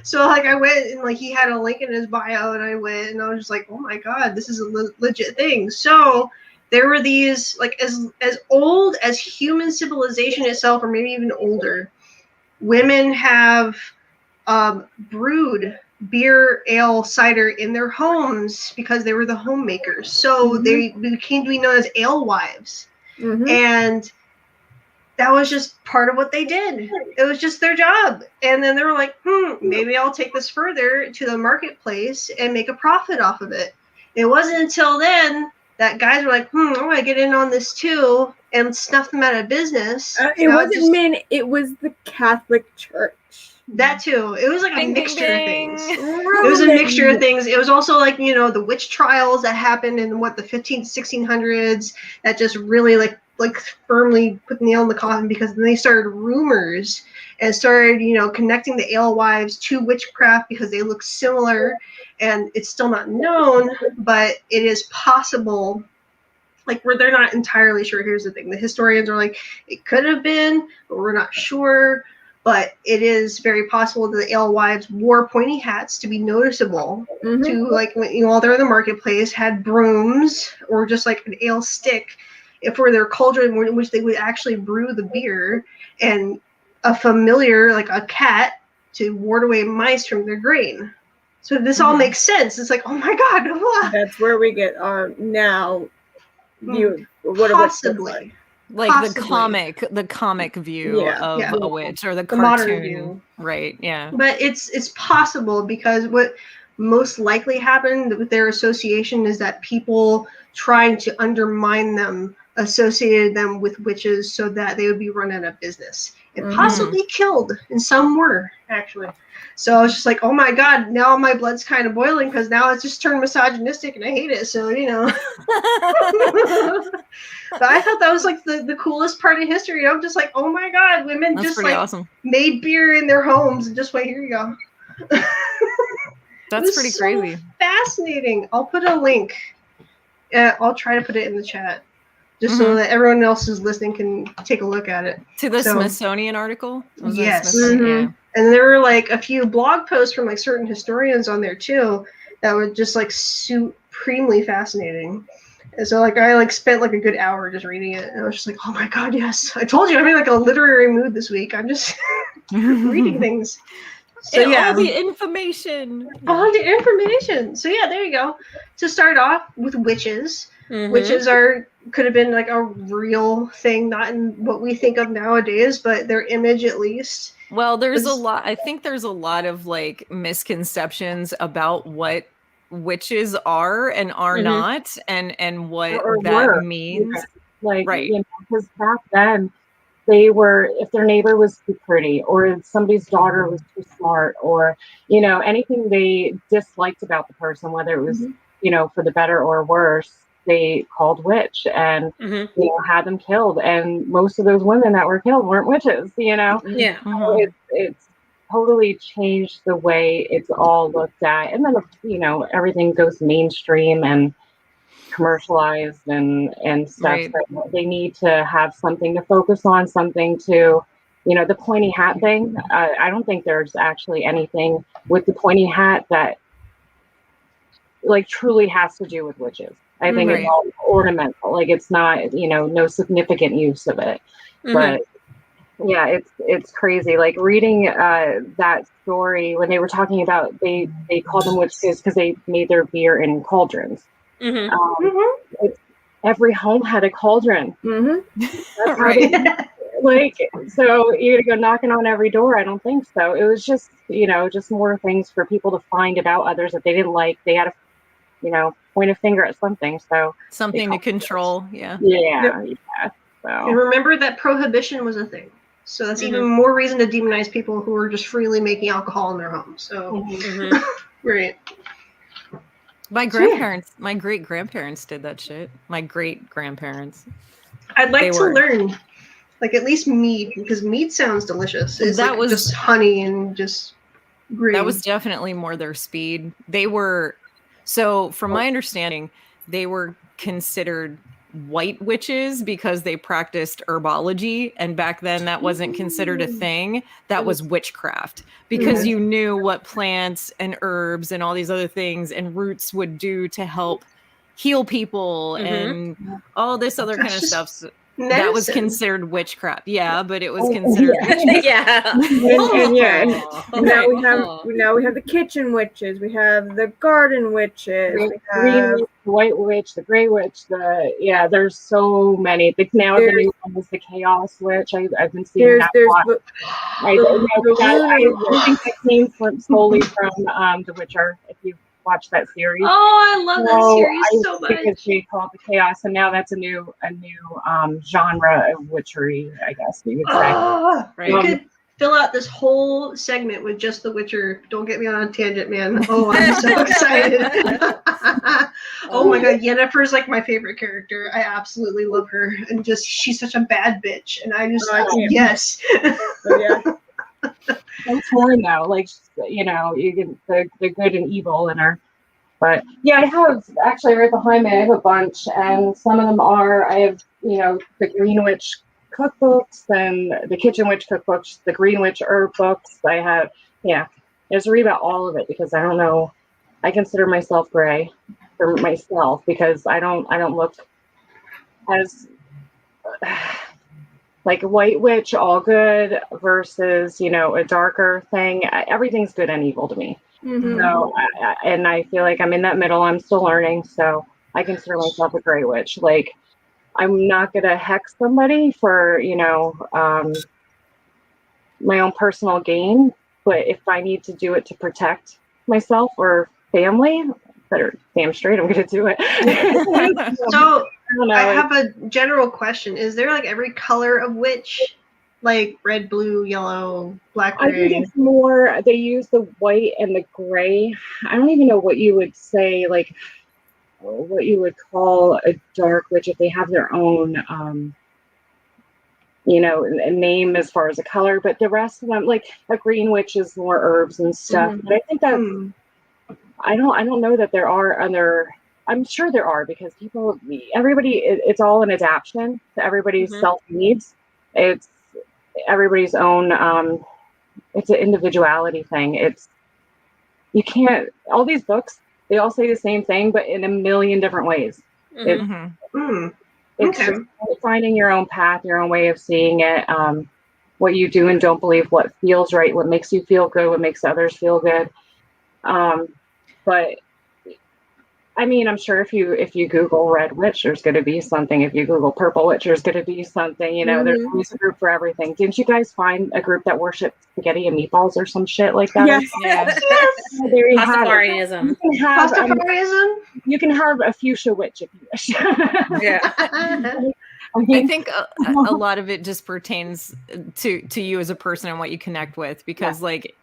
So like I went and like he had a link in his bio and I went and I was just like, oh my God, this is a legit thing. So there were these like as old as human civilization itself, or maybe even older, women have brewed beer, ale, cider in their homes because they were the homemakers. So they became to be known as alewives. And that was just part of what they did. It was just their job. And then they were like, maybe I'll take this further to the marketplace and make a profit off of it. It wasn't until then that guys were like, I want to get in on this too, and snuff them out of business. It wasn't men, it was the Catholic Church. That too. It was like a Ding, ding, mixture ding. of things. It was a mixture of things. It was also like, the witch trials that happened in the 1600s that just really like firmly put the nail in the coffin, because then they started rumors and started, connecting the alewives to witchcraft because they look similar, and it's still not known, but it is possible. Like, where they're not entirely sure. Here's the thing. The historians are like, it could have been, but we're not sure. But it is very possible that the alewives wore pointy hats to be noticeable. To like when while they're in the marketplace, had brooms or just like an ale stick, for their cauldron in which they would actually brew the beer, and a familiar like a cat to ward away mice from their grain. So this all makes sense. It's like, oh my God, what? That's where we get our now view of what Possibly. Like Possibly. the comic view of a witch, or the modern cartoon view. Right, yeah. But it's possible, because what most likely happened with their association is that people trying to undermine them associated them with witches so that they would be run out of business and possibly killed, and some were actually. So I was just like, oh my God, now my blood's kind of boiling, because now it's just turned misogynistic and I hate it. So, But I thought that was like the coolest part of history. I'm just like, oh my God, women That's just pretty like awesome. made beer in their homes and just wait, here you go. That's pretty crazy. Fascinating. I'll put a link. I'll try to put it in the chat, just so that everyone else who's listening can take a look at it. To the Smithsonian article? Yes. Yeah. And there were like a few blog posts from like certain historians on there too that were just like supremely fascinating. And so like I spent like a good hour just reading it, and I was just like, oh my God, yes. I told you I'm in like a literary mood this week. I'm just reading things. So all the information. All the information. So yeah, there you go. To start off with witches. Witches could have been like a real thing, not in what we think of nowadays, but their image at least. Well, I think there's a lot of like misconceptions about what witches are and are not, and what that means. Like, right. because back then they were, if their neighbor was too pretty, or somebody's daughter was too smart, or, you know, anything they disliked about the person, whether it was, you know, for the better or worse, they called witch and, you know, had them killed. And most of those women that were killed weren't witches, you know? Yeah. So it's totally changed the way it's all looked at. And then, you know, everything goes mainstream and commercialized and stuff. Right. So they need to have something to focus on, something to, you know, the pointy hat thing. I don't think there's actually anything with the pointy hat that like truly has to do with witches. I think it's all ornamental. Like it's not, you know, no significant use of it. But yeah, it's crazy. Like reading that story when they were talking about they called them witches because they made their beer in cauldrons. Every home had a cauldron. That's Right. Like, so you're gonna go knocking on every door? I don't think so. It was just, you know, just more things for people to find about others that they didn't like. They had to, you know, point a finger at something. So Something to control. Yeah. Yeah. So And remember that prohibition was a thing. So that's even more reason to demonize people who are just freely making alcohol in their homes. So, right. My grandparents, my great grandparents did that shit. My great grandparents. I'd like to learn, like at least mead, because mead sounds delicious. It's That like was- just honey and just green. That was definitely more their speed. They were, so from my understanding, they were considered white witches because they practiced herbology, and back then that wasn't considered a thing. That was witchcraft, because you knew what plants and herbs and all these other things and roots would do to help heal people and all this other kind of stuff. So that was considered witchcraft. Yeah, but it was considered Yeah. And now we have the kitchen witches, we have the garden witches, we green have witch, the white witch, the gray witch, there's so many. Now the new one is the chaos witch. I've been seeing that a lot. I think that came solely from The Witcher, if you watch that series. Oh, I love that series so much. Because they call it the chaos, and now that's a new genre of witchery, I guess you could say. You could fill out this whole segment with just The Witcher. Don't get me on a tangent, man. Oh, I'm so excited. Oh my god, Yennefer's like my favorite character. I absolutely love her, and just she's such a bad bitch, and I just yes. I'm torn though, like, you know, you get the good and evil in her. But yeah, I have actually right behind me. I have a bunch, and some of them I have, you know, the Green Witch cookbooks and the Kitchen Witch cookbooks, the Green Witch herb books. I have, just read about all of it because I don't know. I consider myself gray for myself because I don't look as like white witch, all good versus, you know, a darker thing. Everything's good and evil to me. So, and I feel like I'm in that middle. I'm still learning. So I consider myself a gray witch. Like, I'm not going to hex somebody for, you know, my own personal gain. But if I need to do it to protect myself or family, better damn straight I'm going to do it. So I have a general question. Is there like every color of witch? Like red, blue, yellow, black, gray? I think it's more, they use the white and the gray. I don't even know what you would say, like, what you would call a dark witch if they have their own, you know, a name as far as a color. But the rest of them, like a green witch is more herbs and stuff. But I think that's, I don't know that there are other, I'm sure there are because everybody, it's all an adaptation to everybody's self needs. It's everybody's own, it's an individuality thing. You can't, all these books, they all say the same thing, but in a million different ways. It's just finding your own path, your own way of seeing it, what you do and don't believe, what feels right, what makes you feel good, what makes others feel good. But I mean, I'm sure if you Google red witch, there's going to be something. If you Google purple witch, there's going to be something. You know, there's always a group for everything. Didn't you guys find a group that worshipped spaghetti and meatballs or some shit like that? Yes. Oh, there you have it. Pastafarianism. Pastafarianism? You can have a fuchsia witch if you wish. I think a lot of it just pertains to you as a person and what you connect with, because like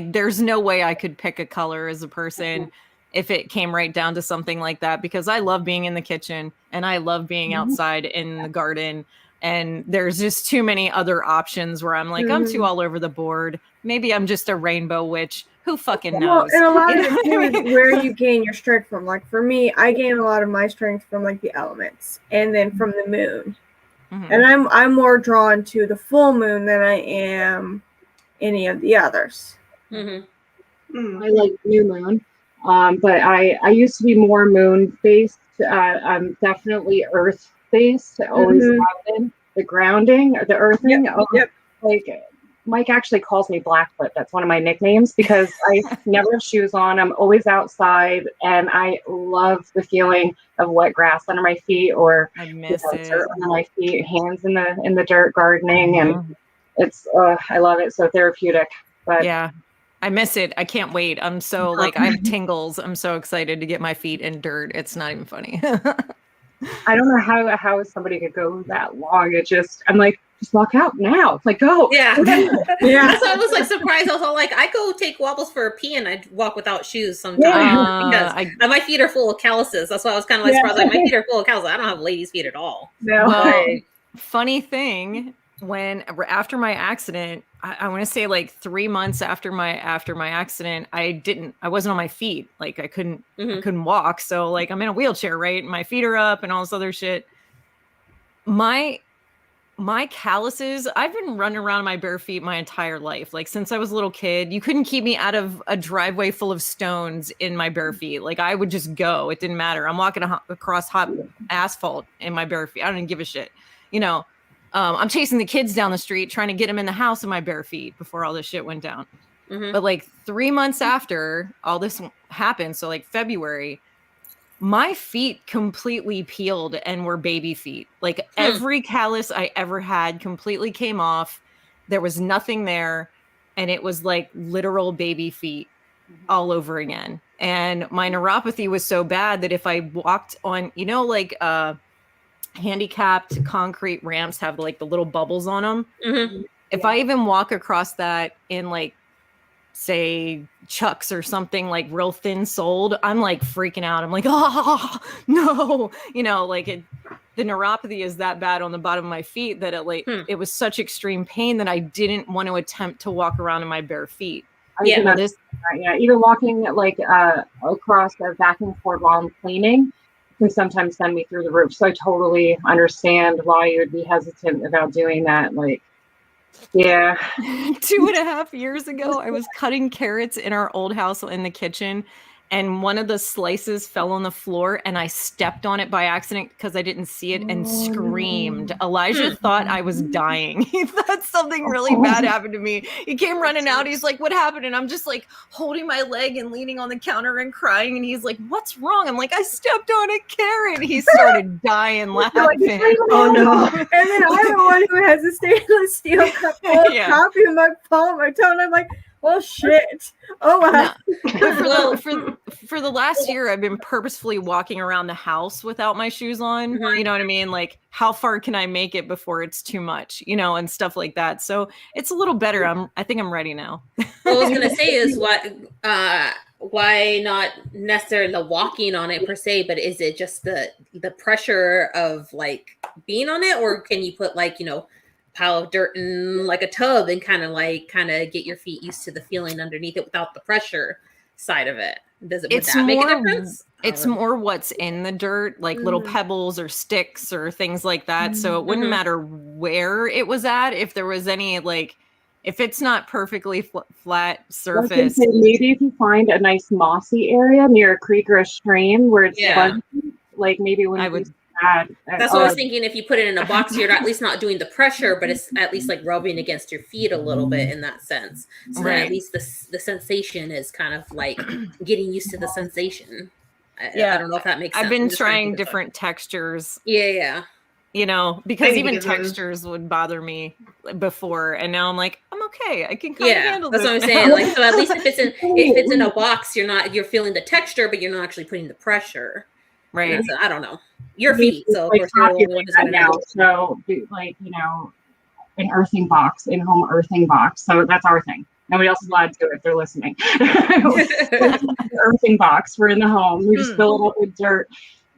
there's no way I could pick a color as a person if it came right down to something like that, because I love being in the kitchen and I love being outside in the garden, and there's just too many other options where I'm like, I'm too all over the board. Maybe I'm just a rainbow witch. Who fucking knows? Well, and a lot of You know it too what I is where you gain your strength from. Like for me, I gain a lot of my strength from like the elements and then from the moon. And I'm more drawn to the full moon than I am any of the others. I like new moon, but I used to be more moon based. I'm definitely earth based. Always have been. The grounding, the earthing. Like Mike actually calls me Blackfoot. That's one of my nicknames because I never have shoes on. I'm always outside, and I love the feeling of wet grass under my feet, or dirt under my feet, hands in the dirt gardening, and it's I love it. So therapeutic. But yeah, I miss it. I can't wait. I'm so like I have tingles. I'm so excited to get my feet in dirt. It's not even funny. I don't know how somebody could go that long. It just I'm like, just walk out now. Like, go. Yeah. That's why I was like surprised. I was all like, I go take wobbles for a pee and I walk without shoes sometimes because my feet are full of calluses. That's why I was kind of like surprised. Like, my feet are full of calluses. I don't have ladies' feet at all. No. Well, funny thing, after my accident, I want to say like 3 months after my accident, I wasn't on my feet. Like I couldn't walk. So like I'm in a wheelchair, right? And my feet are up and all this other shit. My calluses, I've been running around in my bare feet my entire life. Like since I was a little kid, you couldn't keep me out of a driveway full of stones in my bare feet. Like I would just go. It didn't matter. I'm walking across hot asphalt in my bare feet. I don't give a shit. You know, I'm chasing the kids down the street, trying to get them in the house in my bare feet before all this shit went down. But like 3 months after all this happened, so like February, my feet completely peeled and were baby feet. Like every callus I ever had completely came off. There was nothing there. And it was like literal baby feet all over again. And my neuropathy was so bad that if I walked on, you know, like handicapped concrete ramps have like the little bubbles on them. If I even walk across that in like, say Chucks or something like real thin soled, I'm like freaking out. I'm like, oh no, you know, like the neuropathy is that bad on the bottom of my feet that it was such extreme pain that I didn't want to attempt to walk around in my bare feet. Even walking like across a vacuum board while I'm cleaning can sometimes send me through the roof. So I totally understand why you would be hesitant about doing that. Like, yeah. 2.5 years ago, I was cutting carrots in our old house in the kitchen, and one of the slices fell on the floor, and I stepped on it by accident because I didn't see it and screamed. Elijah thought I was dying. He thought something really bad happened to me. He came running out. He's like, what happened? And I'm just like holding my leg and leaning on the counter and crying. And he's like, what's wrong? I'm like, I stepped on a carrot. He started dying laughing. Oh no. And then I'm the one who has a stainless steel cup full of coffee mug full of my toe. And I'm like, well, shit. Oh, wow. No. For the last year, I've been purposefully walking around the house without my shoes on. You know what I mean? Like, how far can I make it before it's too much, you know, and stuff like that. So it's a little better. I think I'm ready now. What I was going to say is why not necessarily the walking on it per se, but is it just the pressure of like being on it, or can you put like, you know, pile of dirt in like a tub and kind of get your feet used to the feeling underneath it without the pressure side of it? Would that make a difference? It's more what's in the dirt, like little pebbles or sticks or things like that. So it wouldn't matter where it was at. If there was any, like, if it's not perfectly flat surface. Maybe if you find a nice mossy area near a creek or a stream where it's spongy, like maybe when I would. That's what I was thinking. If you put it in a box, you're at least not doing the pressure, but it's at least like rubbing against your feet a little bit in that sense. So that at least the sensation is kind of like getting used to the sensation. I don't know if that makes sense. I've been trying different textures. Yeah. You know, because even textures would bother me before, and now I'm like, I'm okay. I can kind of handle this. That's what I'm saying. Like, so at least if it's in a box, you're feeling the texture, but you're not actually putting the pressure. Right. I don't know. Your feet. So of course you're the only one who's gonna now. know. So like, an earthing box, in-home earthing box. So that's our thing. Nobody else is allowed to do it if they're listening. Earthing box. We're in the home. We just fill it up with dirt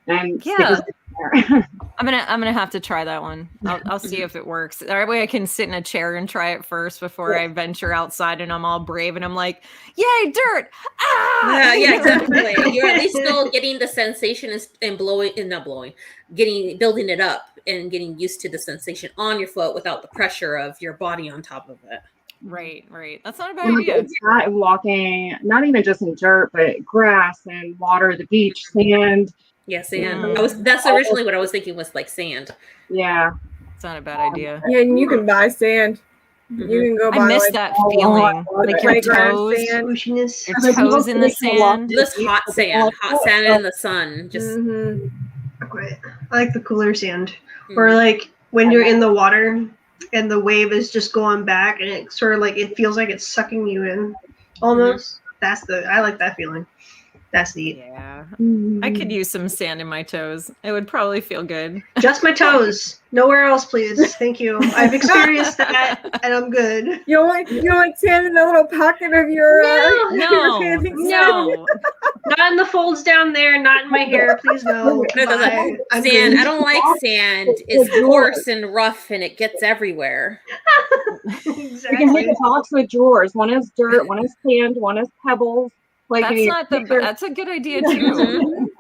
and stick it there. I'm gonna have to try that one. I'll see if it works. That way I can sit in a chair and try it first before I venture outside and I'm all brave and I'm like, yay, dirt! Ah! Yeah, exactly. You're at least still getting the sensation and building it up and getting used to the sensation on your foot without the pressure of your body on top of it. Right. That's not a bad idea. It's not walking, not even just in dirt, but grass and water, the beach, sand. Yeah, sand. That's originally what I was thinking was like sand. Yeah. It's not a bad idea. Yeah, and you can buy sand. Mhm. You can go buy I miss like, that feeling. Like your playground toes, sand. Squishiness. your toes in the sand. This hot sand in the sun. Just I like the cooler sand. Or like when you're in the water and the wave is just going back and it sort of like it feels like it's sucking you in almost. I like that feeling. That's neat. Yeah. I could use some sand in my toes. It would probably feel good. Just my toes. Nowhere else, please. Thank you. I've experienced that and I'm good. You want sand in the little pocket of your No. Not in the folds down there, not in my hair, please no. Bye. I'm sand. good. I don't like sand. It's coarse and rough and it gets everywhere. You can make a box with drawers. One is dirt, one is sand, one is pebbles. Like that's a good idea too.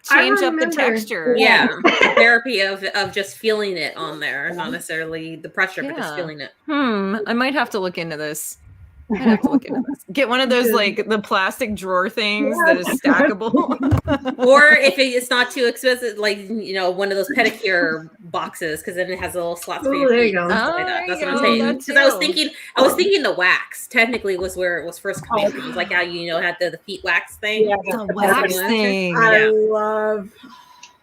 Change up the texture. Yeah. Therapy of just feeling it on there, not necessarily the pressure, but just feeling it. I might have to look into this. Get one of those like the plastic drawer things that is stackable. Or if it's not too expensive, like one of those pedicure boxes, because then it has a little slots for your there feet. you go. That's what I'm saying. Because I was thinking the wax technically was where it was first coming from. It was like how had the feet wax thing. Yeah, the wax thing. I love.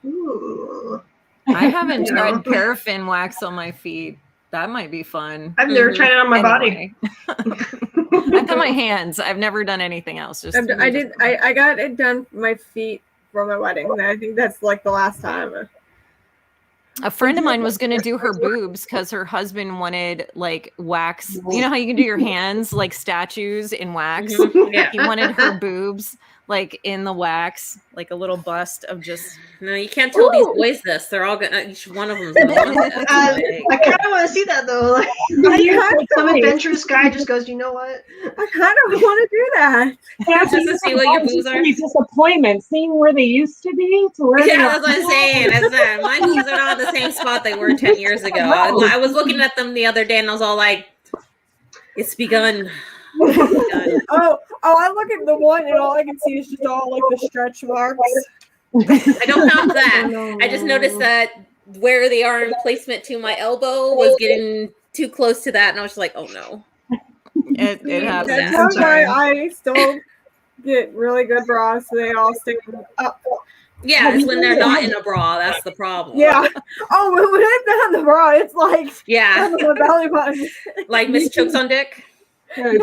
Ooh. I haven't tried paraffin wax on my feet. That might be fun. I've never tried it on my body. I've done my hands. I've never done anything else. Just I got it done for my feet for my wedding. And I think that's like the last time. A friend of mine was going to do her boobs because her husband wanted like wax. You know how you can do your hands like statues in wax? Yeah. He wanted her boobs like in the wax, like a little bust of just. No, you can't tell these boys this. They're all gonna. Each one of them's gonna want this. I kind of want to see that though. Like, some adventurous guy just goes, you know what? I kind of want to do that. Just to see what your boobs are. Disappointment, seeing where they used to be to where Yeah, that's what I'm saying. My boobs are not the same spot they were 10 years ago. I was looking at them the other day and I was all like, it's begun. I look at the one and all I can see is just all like the stretch marks. I don't have that. I just noticed that where they are in placement to my elbow was getting too close to that, and I was just like, "Oh no!" It happens. That's why I still get really good bras, so they all stay up. Yeah, it's when they're not in a bra. That's the problem. Yeah. Oh, when it's not in the bra, it's like on the belly button. Like Miss Chokes on Dick. Have you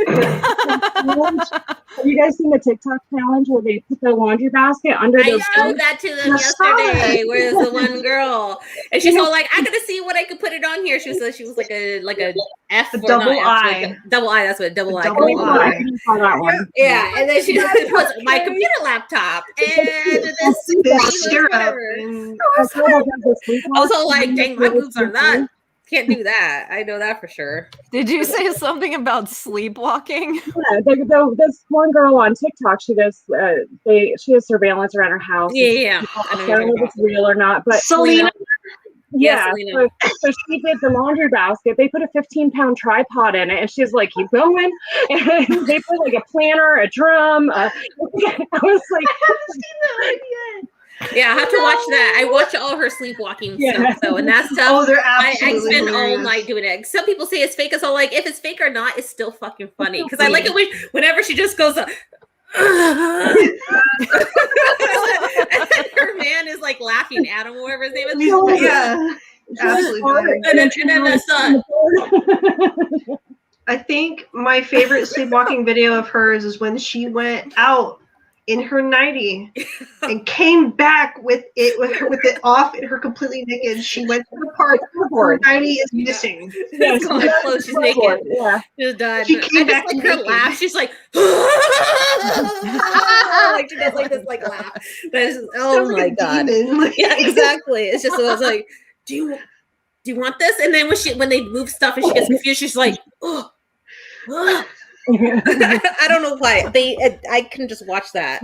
guys seen the TikTok challenge where they put the laundry basket under the I showed that to them yesterday. Where's the one girl? And she's all like, I gotta see what I could put it on here. She was like a F, a double I. Like double I, that's what double I. Yeah, and then she puts my computer laptop and this syrup. I was all like, dang, my boobs are not. Can't do that. I know that for sure. Did you say something about sleepwalking? Yeah, this one girl on TikTok, she does. She has surveillance around her house. Yeah. I don't know if it's real or not, but Selena. Yeah, so she did the laundry basket. They put a 15-pound tripod in it, and she's like, "Keep going." And they put like a planner, a drum. I was like, I haven't seen that one yet. Yeah, I have to watch that. I watch all her sleepwalking stuff, though, and that stuff. Oh, they're I absolutely spend all hilarious. night doing it. Some people say it's fake, so I'm like, if it's fake or not, it's still fucking funny because I like it whenever she just goes. Her man is like laughing at him, whatever his name is. Yeah, absolutely. And then the son. I think my favorite sleepwalking video of hers is when she went out in her nightie and came back with it off and her completely naked. She went to the park. Her nightie is missing. Yeah, she's clothes. She's naked. Yeah. She's done. She came I just back like her naked. laugh. She's like, like she does like this like laugh. That is, oh Sounds my like a god. demon. Yeah, exactly. It's just, I was like, do you want this? And then when they move stuff and she gets confused, she's like, oh. I don't know why I can just watch that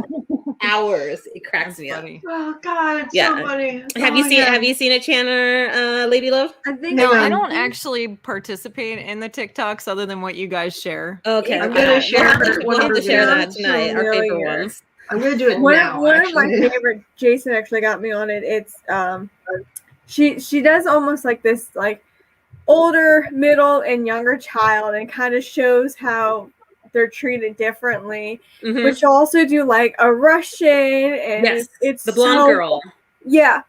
hours. It cracks me up. Oh God, it's Yeah. so funny. Have you seen it, Chandler, Lady Love? I think No, Yeah. I don't actually participate in the TikToks other than what you guys share. Okay, I'm gonna share We'll have to share that videos. tonight. Our favorite Familiar. ones. I'm gonna do it One now. of my actually. favorite. Jason actually got me on it. It's she does almost like this like older, middle, and younger child, and kind of shows how they're treated differently. Mhm. But she'll also do like a Russian, and Yes, it's the blonde so- girl. Yeah,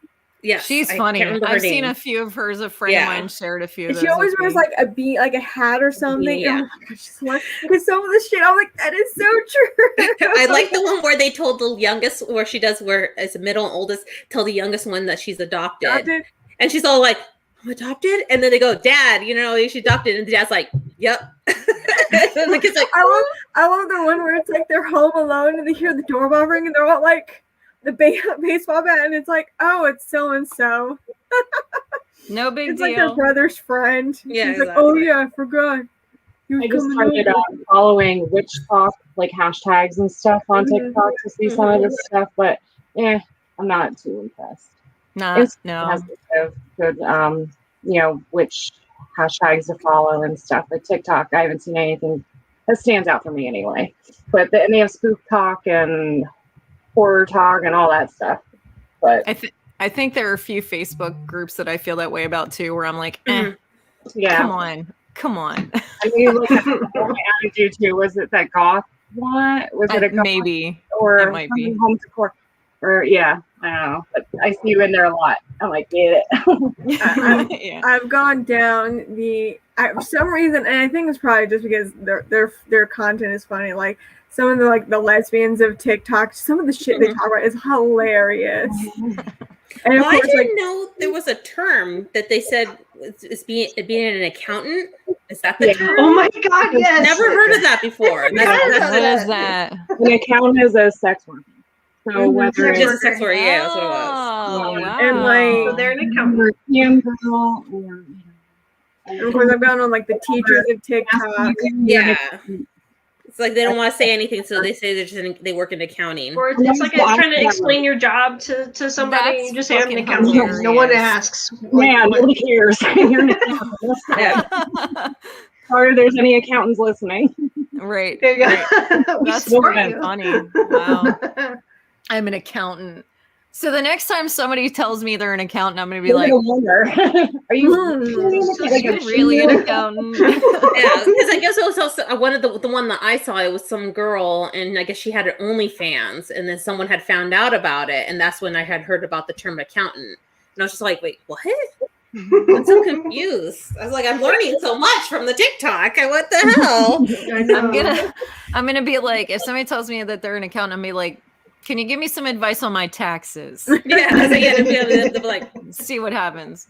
Yes, She's I funny. can't remember her I've seen name. a few of hers. A friend Yeah. of mine shared a few of and those. she always with wears me. like a beat, like a hat or something. Yeah. Oh my gosh, she's like, because some of the shit, I'm like, that is so true. I like the one where they told the youngest, where she does, where as the middle and oldest tell the youngest one that she's adopted. Adopted. And she's all like, I'm adopted? And then they go, Dad, she's adopted. And the dad's like, yep. And the kid's like, I love the one where it's like they're home alone and they hear the doorbell ring and they're all like the baseball bat, and it's like, oh, it's so and so. No big It's deal. like their brother's friend. Yeah, She's like, oh exactly. yeah, I forgot. You I just coming started over. following witch talk, like hashtags and stuff on Mhm. TikTok to see some of this stuff, but I'm not too impressed. Nah, Instagram no. has good witch hashtags to follow and stuff. But TikTok, I haven't seen anything that stands out for me anyway. But and they have spook talk and horror talk and all that stuff. But I think there are a few Facebook groups that I feel that way about too, where I'm like, Mhm. yeah, come on. I mean, like, I added you to. Was it that goth one? Was it a goth Maybe or it might be. home decor? Or yeah, I don't know. But I see you in there a lot. I'm like, get it. Yeah. I've gone down for some reason, and I think it's probably just because their content is funny. Like some of the lesbians of TikTok, some of the shit they talk about is hilarious. And of Well, I course, didn't know there was a term that they said it's being an accountant. Is that the term? Oh my God, yes. Never heard of that before. Yes. What is that? An account is a sex worker. So Mhm. whether Sex Just a worker. sex worker, yeah, that's what it was. Oh, Yeah. wow. And, like- So they're an accountant. you're a cam girl or and of course, I've gone on like the teachers of TikTok. Yeah. It's like they don't want to say anything, so they say they work in accounting. Or it's like trying to explain your job to somebody. That's You just say I'm an fucking accountant. hilarious. No one asks. Yeah, Like, nobody cares. You're an accountant. Yeah. Or there's any accountants listening. Right. there you right. go. We That's support fucking you. funny. Wow. I'm an accountant. So the next time somebody tells me they're an accountant, I'm gonna be like, Are you "Are you really an accountant?" Yeah, because I guess it was also one of the one that I saw. It was some girl, and I guess she had her OnlyFans, and then someone had found out about it, and that's when I had heard about the term accountant, and I was just like, wait, what? I'm so confused. I was like, I'm learning so much from the TikTok. What the hell? I know. I'm gonna be like, if somebody tells me that they're an accountant, I'm gonna be like, can you give me some advice on my taxes? Yeah, so yeah, they'll be like, See what happens.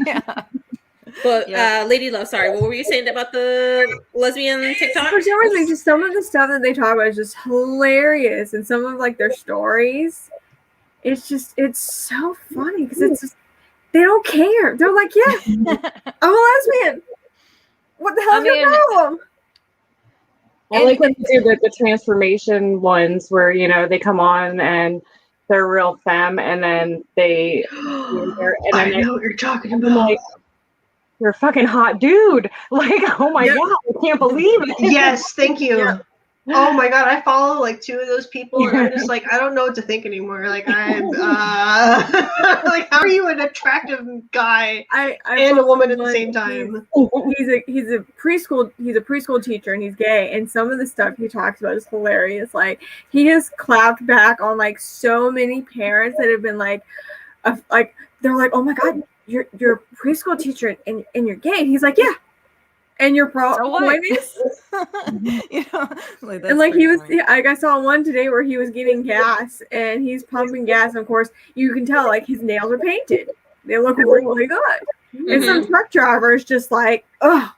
Yeah. but Yeah. Lady Love, sorry, what were you saying about the lesbian TikTok? For some reason, just some of the stuff that they talk about is just hilarious, and some of like their stories, it's so funny because it's just they don't care. They're like, yeah, I'm a lesbian. What the hell's your problem? I like when they do the transformation ones where, they come on and they're real femme and then they I know what you're talking I'm about. like, you're a fucking hot dude. Like, oh my Yeah. God, I can't believe it. Yes, thank you. Yeah. Oh my God, I follow like two of those people, and I'm just like, I don't know what to think anymore. Like, I'm like, how are you an attractive guy I and a woman at the one- same time? He's a preschool teacher and he's gay, and some of the stuff he talks about is hilarious. Like he has clapped back on like so many parents that have been like they're like, oh my God, you're a preschool teacher and you're gay. And he's like, yeah, And your So what? point is, You know, like, that's and like pretty he was, funny. I saw one today where he was getting gas and he's pumping gas. And of course, you can tell like his nails are painted; they look really good. And some truck driver is just like, "Oh,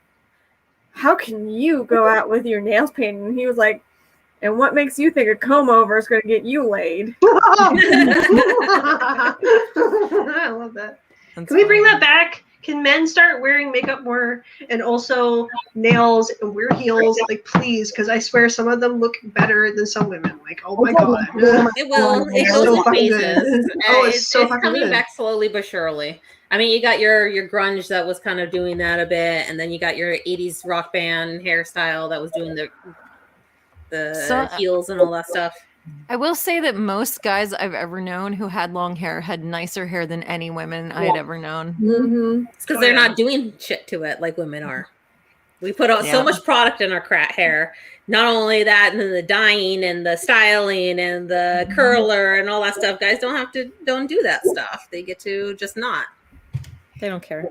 how can you go out with your nails painted?" And he was like, "And what makes you think a comb over is going to get you laid?" I love that. That's Can we bring funny. that back? Can men start wearing makeup more and also nails and wear heels? Like, please, because I swear some of them look better than some women. Like, oh my god. It will. It It's goes so in fucking phases. good. Oh, it's so it's fucking coming good. back slowly but surely. I mean, you got your grunge that was kind of doing that a bit, and then you got your 80s rock band hairstyle that was doing the heels and all that stuff. I will say that most guys I've ever known who had long hair had nicer hair than any women I had ever known. Mm-hmm. It's because they're not doing shit to it like women are. We put out so Yeah. much product in our hair. Not only that, and then the dyeing and the styling and the curler and all that stuff. Guys don't do that stuff. They get to just not. They don't care.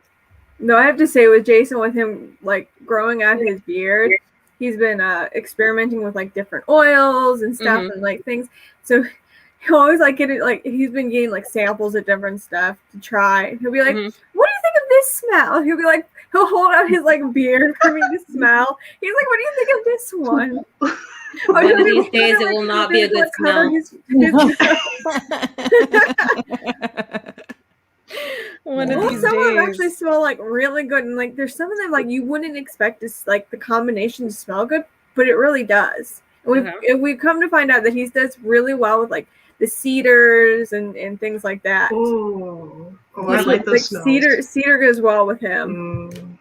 No, I have to say with Jason, with him like growing out his beard, he's been experimenting with like different oils and stuff and like things. So he'll always like get it, like he's been getting like samples of different stuff to try. And he'll be like, "What do you think of this smell?" He'll be like, he'll hold out his like beard for me to smell. He's like, "What do you think of this one?" One of these days, it will not be a good smell. One of these some of them days. actually smell like really good, and like there's some of them like you wouldn't expect to like the combination to smell good, but it really does. And we've come to find out that he does really well with like the cedars and things like that. Oh, I like those smells. Cedar goes well with him.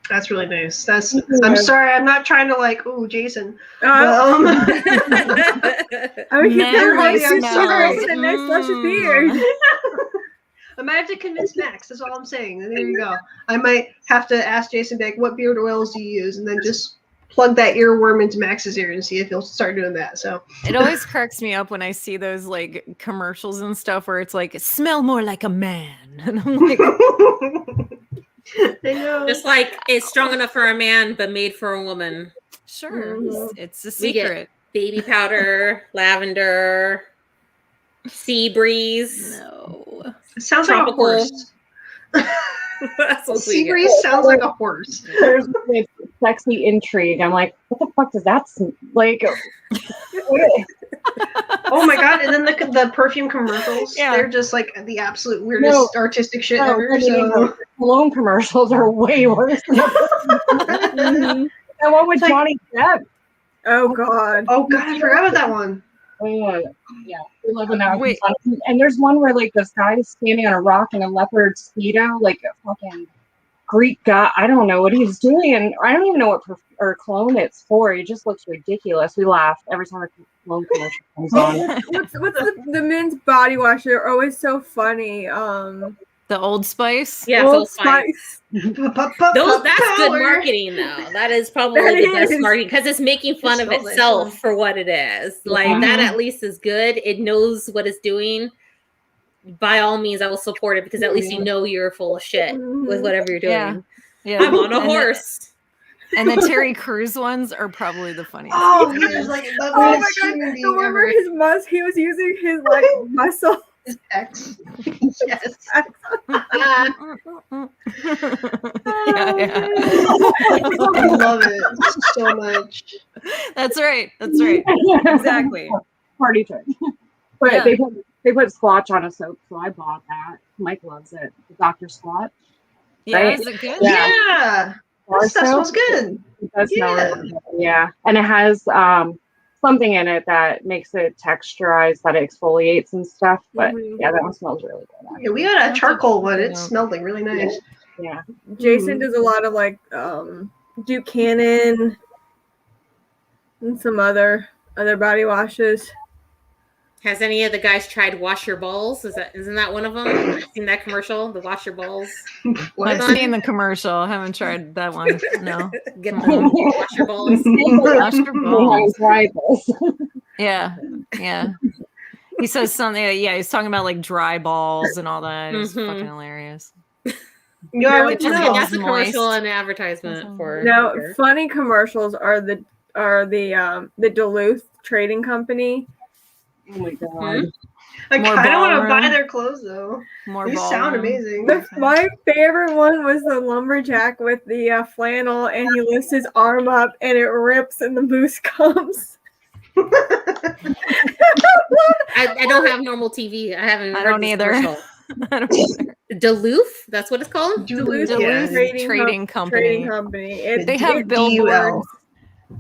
That's really nice. I'm sorry, I'm not trying to like, Jason. I mean, Manly he's smells. a nice luscious beard. I might have to convince Max. That's all I'm saying. And there you go. I might have to ask Jason back, what beard oils do you use? And then just plug that earworm into Max's ear and see if he'll start doing that. So it always cracks me up when I see those like commercials and stuff where it's like, smell more like a man. And I'm like, I know. Just like it's strong enough for a man, but made for a woman. Sure. It's a We get secret. baby powder, lavender, sea breeze. No. It sounds Tropical. like a horse. That's what we Sea get. breeze sounds like a horse. There's this sexy intrigue. I'm like, what the fuck does that like? Oh my god! And then the perfume commercials, they're just like the absolute weirdest artistic shit ever. The cologne commercials are way worse. And one with Johnny Depp. Oh god! I forgot about that one. Yeah, we live in that. And there's one where like this guy is standing on a rock in a leopard speedo, like a fucking Greek god. I don't know what he's doing, and I don't even know what cologne it's for. He just looks ridiculous. We laugh every time a cologne commercial comes on. What's the men's body wash? They're always so funny. The Old Spice? Yeah, Old Spice. That's good marketing, though. That is probably the best marketing because it's making fun of itself for what it is. Like that, at least, is good. It knows what it's doing. By all means, I will support it because at least you know you're full of shit with whatever you're doing. Yeah. I'm on a horse. And the Terry Crews ones are probably the funniest. Oh, he was like, oh my god! Remember his muscle? He was using his like muscle. X. Yes. Yeah. I love it so much. That's right. Exactly. Party trick. But they put Squatch on a soap, so I bought that. Mike loves it. The Dr. Squatch. Yeah, right? is it good? Yeah. That smells good. It does smell really good. Yeah. And it has something in it that makes it texturized, that it exfoliates and stuff. But yeah, that one smells really good. Yeah, we had a charcoal one. It smelled like really nice. Yeah. Jason does a lot of like Buchanan and some other body washes. Has any of the guys tried Wash Your Balls? Isn't that one of them? Seen that commercial? The Wash Your Balls? I've seen the commercial. I haven't tried that one. No. Get them. Wash Your Balls. Wash your balls. Try this. Yeah. He says something. Yeah, he's talking about like dry balls and all that. It's fucking hilarious. Yeah, I No, wouldn't just That's, know. that's a moist. commercial and advertisement for. No, beer. funny commercials are the Duluth Trading Company. Oh my god. I More kind of want to ballroom. buy their clothes though. More These sound ballroom. amazing. My favorite one was the lumberjack with the flannel, and he lifts his arm up, and it rips, and the moose comes. I don't have normal TV. I haven't I heard don't this either. commercial. I don't either. Duluth? That's what it's called? Duluth, Duluth yeah. Trading Company. It's They have DUL. billboards.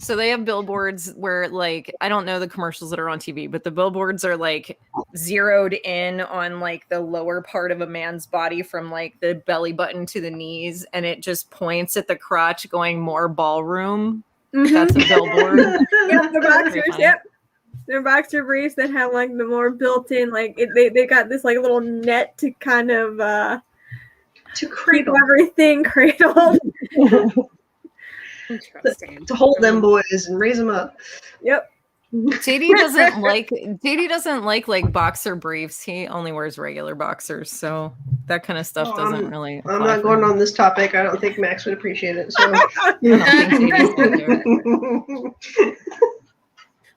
So they have billboards where, like, I don't know the commercials that are on TV, but the billboards are like zeroed in on like the lower part of a man's body from like the belly button to the knees, and it just points at the crotch going more ballroom. That's a billboard. Yep, the boxers. funny. Yep, they're boxer briefs that have like the more built-in, like they got this like little net to kind of to keep cradle, everything cradled. Interesting. to hold them boys and raise them up. Yep. JD doesn't like boxer briefs. He only wears regular boxers, so that kind of stuff doesn't really. I'm not going on this topic. I don't think Max would appreciate it. So.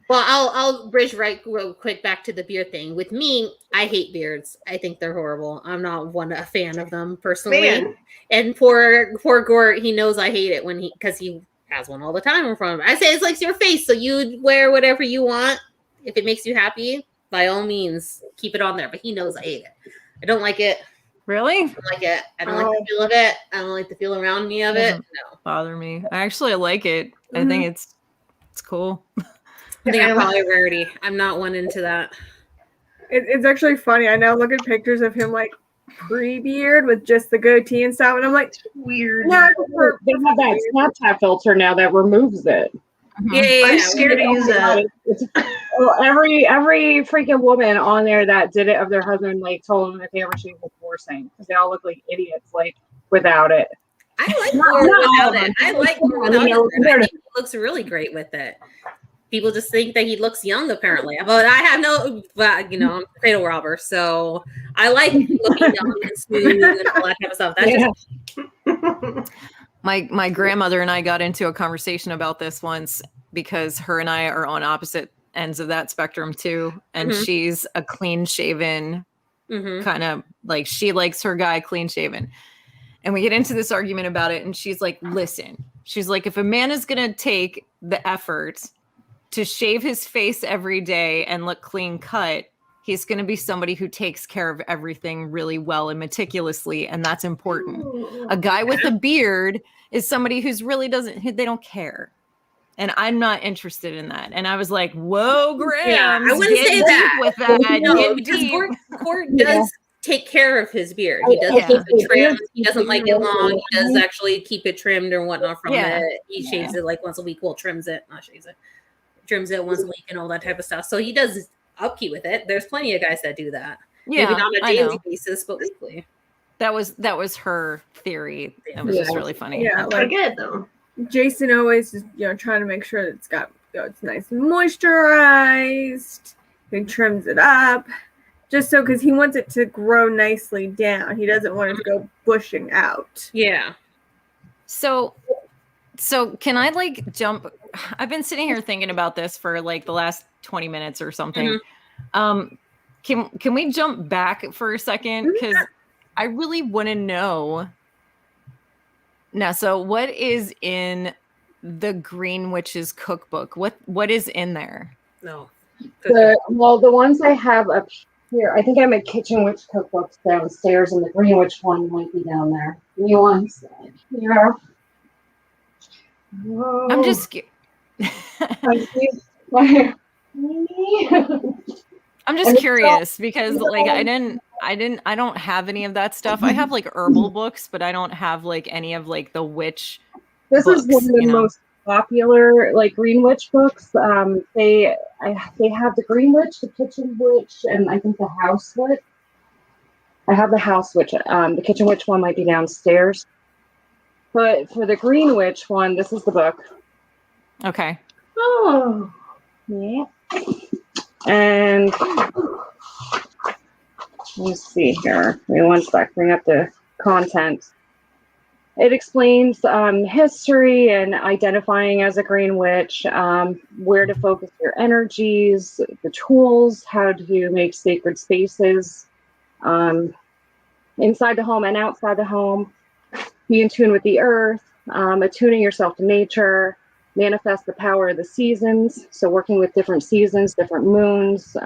Well, I'll bridge real quick back to the beard thing. With me, I hate beards. I think they're horrible. I'm not a fan of them personally. Man. And for Gort, he knows I hate it because he has one all the time in front of him. I say it's like your face, so you wear whatever you want. If it makes you happy, by all means, keep it on there. But he knows I hate it. I don't like it. Really? I don't like it. I don't like the feel of it. I don't like the feel around me of it. Doesn't No. bother me. I actually like it. I think it's cool. I think I'm probably a rarity. I'm not one into that. It's actually funny. I now look at pictures of him like pre-beard with just the goatee and stuff, and I'm like, Weird. yeah, They have that Snapchat filter now that removes it. Yeah. I'm scared to use that. Well, every freaking woman on there that did it of their husband like told them if they ever shaved with forcing because they all look like idiots like without it. I like Gort without it. I like Gort without it. I think he looks really great with it. People just think that he looks young, apparently. But I have I'm a cradle robber, so I like looking young and smooth and all that type of stuff. That's just My grandmother and I got into a conversation about this once because her and I are on opposite ends of that spectrum too. And she's a clean shaven kind of like, she likes her guy clean shaven. And we get into this argument about it. And she's like, listen, she's like, if a man is going to take the effort to shave his face every day and look clean cut, he's going to be somebody who takes care of everything really well and meticulously. And that's important. A guy with a beard is somebody who's really they don't care. And I'm not interested in that. And I was like, whoa, Graham. Yeah, I wouldn't say that. With that. No, because Gort does take care of his beard. He does keep it trimmed. He doesn't like it long. He does actually keep it trimmed or whatnot from it. He shaves it like once a week. Well, trims it, not shaves it. Trims it once a week and all that type of stuff. So he does upkeep with it. There's plenty of guys that do that. Yeah, maybe not on a daily basis, but weekly. That was her theory. That was just really funny. Yeah, I get it though. Jason always is trying to make sure that it's got it's nice and moisturized. He trims it up just so because he wants it to grow nicely down. He doesn't want it to go bushing out. Yeah. So can I like jump? I've been sitting here thinking about this for like the last 20 minutes or something. Can we jump back for a second? Because I really want to know. Now, so what is in the Green Witch's cookbook? What is in there? No. The ones I have up here, I think I have a Kitchen Witch cookbook downstairs, and the Green Witch one might be down there. New ones here. I'm just. I'm just curious because like I don't have any of that stuff. I have like herbal books, but I don't have like any of like the witch. This books, is one of the most popular like Green Witch books. They have the Green Witch, the Kitchen Witch, and I think the House Witch. I have the House Witch. The Kitchen Witch one might be downstairs. But for the Green Witch one, this is the book. Okay. Oh, yeah. And let me see here. Give me one sec. Bring up the content. it explains history and identifying as a green witch, where to focus your energies, the tools, how to make sacred spaces inside the home and outside the home, be in tune with the earth, attuning yourself to nature, manifest the power of the seasons. So working with different seasons, different moons,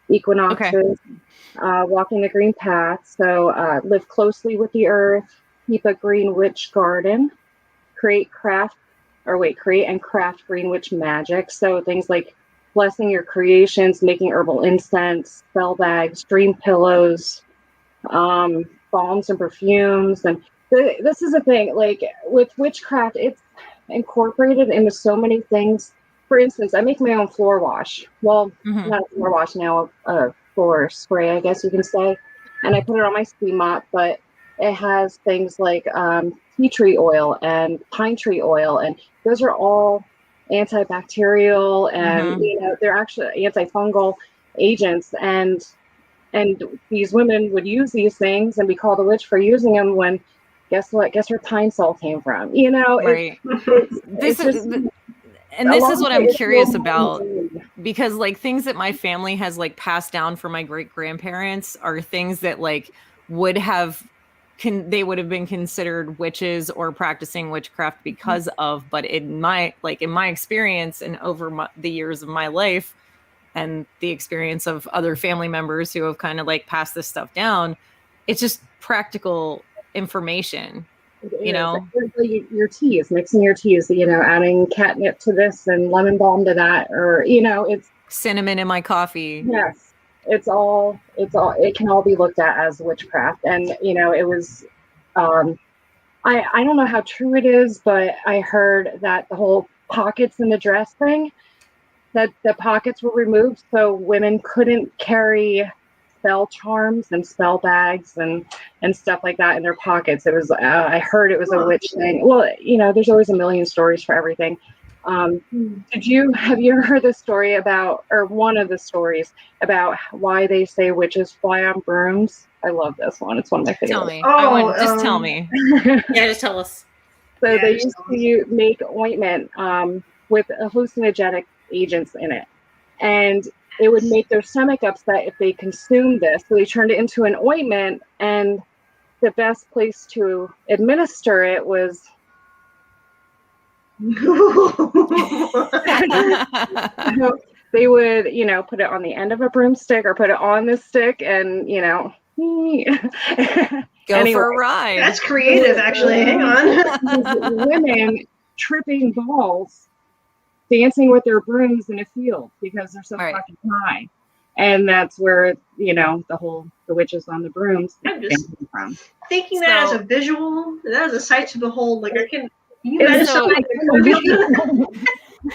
equinoxes, walking the green path. So live closely with the earth, keep a green witch garden, create and craft green witch magic. So things like blessing your creations, making herbal incense, spell bags, dream pillows, balms and perfumes. And this is a thing, like with witchcraft, it's incorporated into so many things. For instance, I make my own floor wash. Well, not a floor wash now, a floor spray, I guess you can say. And I put it on my steam mop, but it has things like tea tree oil and pine tree oil, and those are all antibacterial, and you know, they're actually antifungal agents. And these women would use these things and be called a witch for using them, when guess what? Guess where pine sol came from? You know, Right. This is what I'm curious about, because like things that my family has like passed down from my great grandparents are things that like would have they would have been considered witches or practicing witchcraft because of, but in my experience and over the years of my life and the experience of other family members who have kind of like passed this stuff down, it's just practical information. You know, your teas, mixing your teas, you know, adding catnip to this and lemon balm to that, or you know, it's cinnamon in my coffee. Yes, it can all be looked at as witchcraft. And you know, it was I don't know how true it is, but I heard that the whole pockets in the dress thing, that the pockets were removed so women couldn't carry spell charms and spell bags and stuff like that in their pockets. It was I heard it was a witch thing. Well, you know, there's always a million stories for everything. Have you ever heard the story about, or one of the stories about why they say witches fly on brooms? I love this one. It's one of my favorites. Tell me. Just tell me. Yeah, just tell us. So they used to make ointment with hallucinogenic agents in it, and it would make their stomach upset if they consumed this. So they turned it into an ointment, and the best place to administer it was they would, you know, put it on the end of a broomstick or put it on the stick, and you know, go for a ride. That's creative, actually. Hang on. Women tripping balls, dancing with their brooms in a field because they're so fucking high, and that's where, you know, the witches on the brooms I'm just from. Thinking that as a visual, that is a sight to behold. Like I can. You imagine something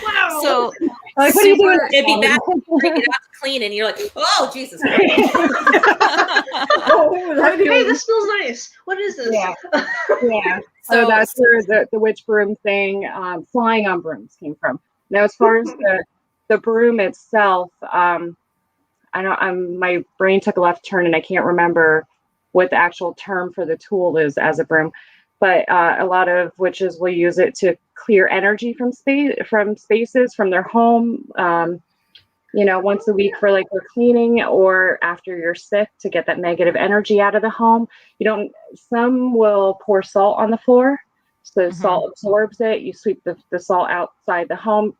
wow. So like, what are you doing? It'd be bad to bring it out to clean, and you're like, oh Jesus Christ. Hey, this smells nice. What is this? Yeah. So that's where the witch broom thing, flying on brooms, came from. Now, as far as the broom itself, my brain took a left turn and I can't remember what the actual term for the tool is as a broom. But a lot of witches will use it to clear energy from spaces, from their home, you know, once a week for like their cleaning, or after you're sick to get that negative energy out of the home. Some will pour salt on the floor, so salt absorbs it. You sweep the salt outside the home.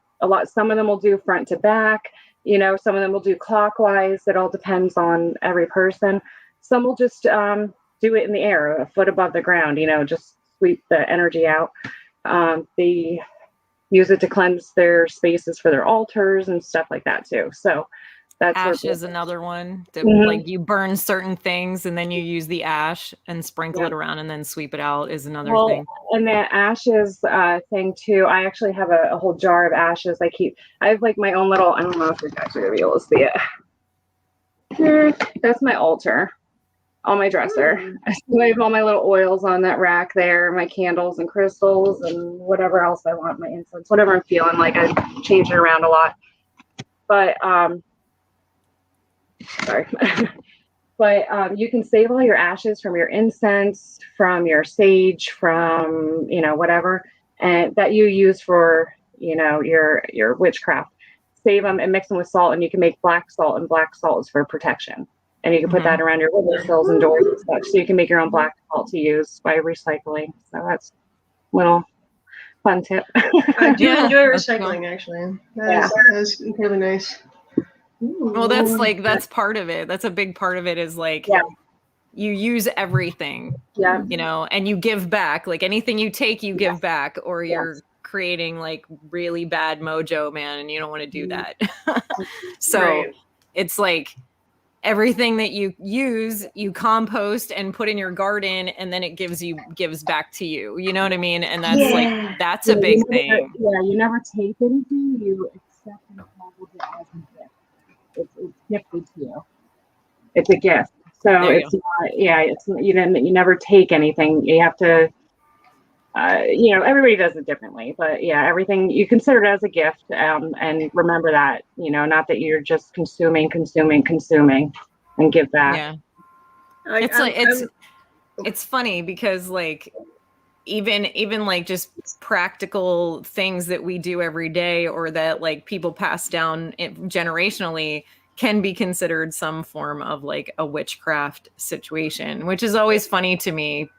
Some of them will do front to back, you know, some of them will do clockwise. It all depends on every person. Some will just do it in the air, a foot above the ground, you know, just sweep the energy out. They use it to cleanse their spaces for their altars and stuff like that too. So that's ash is another one that like you burn certain things and then you use the ash and sprinkle it around and then sweep it out is another thing. And the ashes thing too, I actually have a whole jar of ashes. I have like my own little, I don't know if you're actually gonna be able to see it. That's my altar on my dresser. So I have all my little oils on that rack there, my candles and crystals and whatever else I want, my incense, whatever I'm feeling like. I change it around a lot. But sorry. But you can save all your ashes from your incense, from your sage, from, whatever, and that you use for, your witchcraft. Save them and mix them with salt, and you can make black salt, and black salt is for protection. And you can put that around your windowsills and doors and such. So you can make your own black salt to use by recycling. So that's a little fun tip. I do Yeah, enjoy that's cool. recycling, actually. That is incredibly nice. Well, that's part of it. That's a big part of it is like you use everything, and you give back. Like anything you take, you give back, or you're creating like really bad mojo, man, and you don't want to do that. So it's like everything that you use, you compost and put in your garden, and then it gives back to you. You know what I mean? And that's that's a big thing. You never take anything, you accept and hold it as a gift. It's gifted to you. It's a gift. So it's not, you never take anything. You have to, everybody does it differently, but everything you consider it as a gift. And remember that, not that you're just consuming and give back. Yeah. It's funny because like, even like just practical things that we do every day or that like people pass down generationally can be considered some form of like a witchcraft situation, which is always funny to me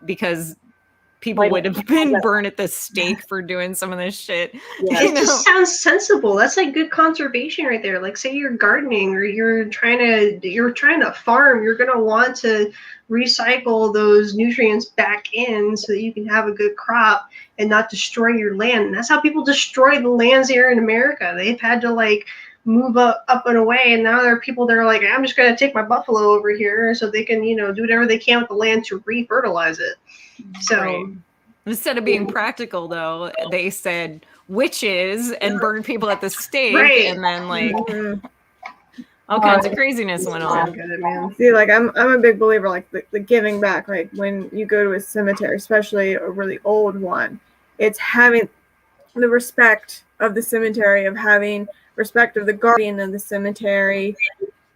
because people would have been burned at the stake for doing some of this shit. It just sounds sensible. That's like good conservation right there. Like say you're gardening or you're trying to farm, you're gonna want to recycle those nutrients back in so that you can have a good crop and not destroy your land. And that's how people destroy the lands here in America. They've had to like move up and away, and now there are people that are like, I'm just gonna take my buffalo over here so they can, do whatever they can with the land to refertilize it. So instead of being practical, though, they said witches and burned people at the stake, and then like all kinds of craziness went on. See, like I'm a big believer, like the giving back. Like when you go to a cemetery, especially a really old one, it's having the respect of the cemetery, of having respect of the guardian of the cemetery,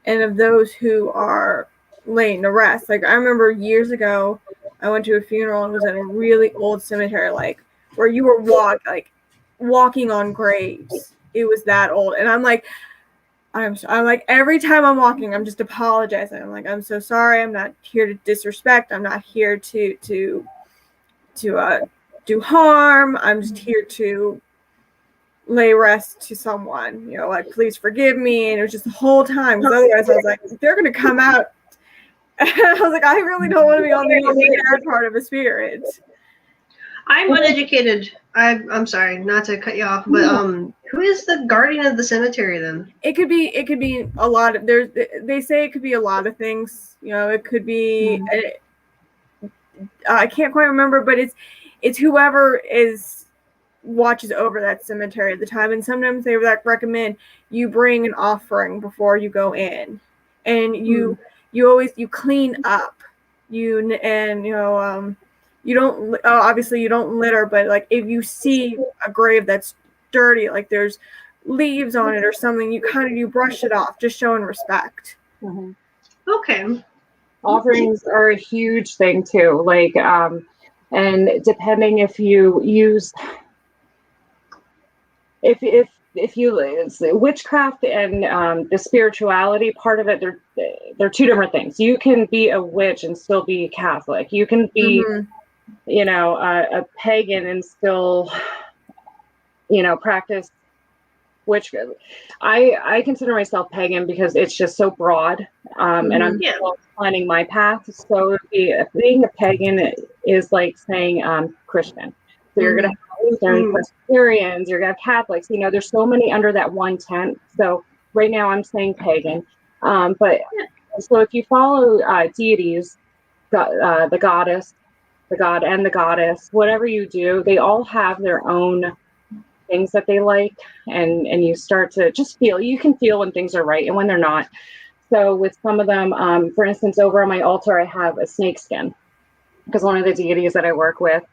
and of those who are laying to rest. Like I remember years ago, I went to a funeral and was in a really old cemetery, like where you were walking on graves. It was that old, and I'm like every time I'm walking, I'm just apologizing. I'm like, I'm so sorry. I'm not here to disrespect. I'm not here to do harm. I'm just here to lay rest to someone. Like please forgive me. And it was just the whole time. Because otherwise, I was like, they're gonna come out. And I was like, I really don't want to be on the bad part of a spirit. I'm uneducated. I'm sorry not to cut you off, but who is the guardian of the cemetery then? It could be a lot of they say it could be a lot of things. It could be I can't quite remember, but it's whoever watches over that cemetery at the time. And sometimes they recommend you bring an offering before you go in, and you clean up. You don't obviously you don't litter, but like if you see a grave that's dirty, like there's leaves on it or something, you brush it off, just showing respect. Okay. Offerings are a huge thing too. Like and depending if you use if you witchcraft and the spirituality part of it, they're two different things. You can be a witch and still be Catholic. You can be a pagan and still practice witchcraft. I consider myself pagan because it's just so broad, and I'm still finding my path. So being a pagan is like saying Christian. So you're gonna have Lutheran, Presbyterians, you're gonna have Catholics. There's so many under that one tent. So right now I'm saying pagan, but so if you follow deities, the goddess, the god, and the goddess, whatever you do, they all have their own things that they like, and you start to just feel. You can feel when things are right and when they're not. So with some of them, for instance, over on my altar, I have a snake skin because one of the deities that I work with,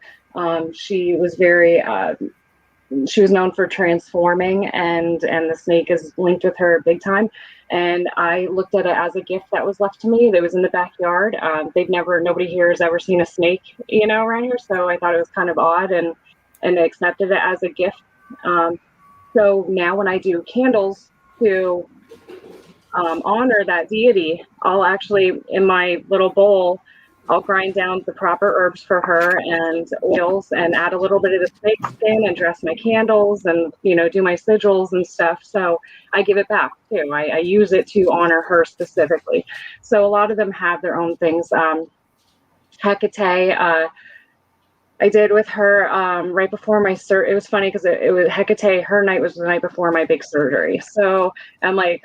she was very she was known for transforming, and the snake is linked with her big time. And I looked at it as a gift that was left to me. That was in the backyard. Nobody here has ever seen a snake, around here. So I thought it was kind of odd, and accepted it as a gift. So now when I do candles to honor that deity, I'll actually, in my little bowl, I'll grind down the proper herbs for her and oils, and add a little bit of the snake skin and dress my candles, and do my sigils and stuff. So I give it back too. I use it to honor her specifically. So a lot of them have their own things. Hecate, I did with her right before my it was funny because it was Hecate. Her night was the night before my big surgery. So I'm like,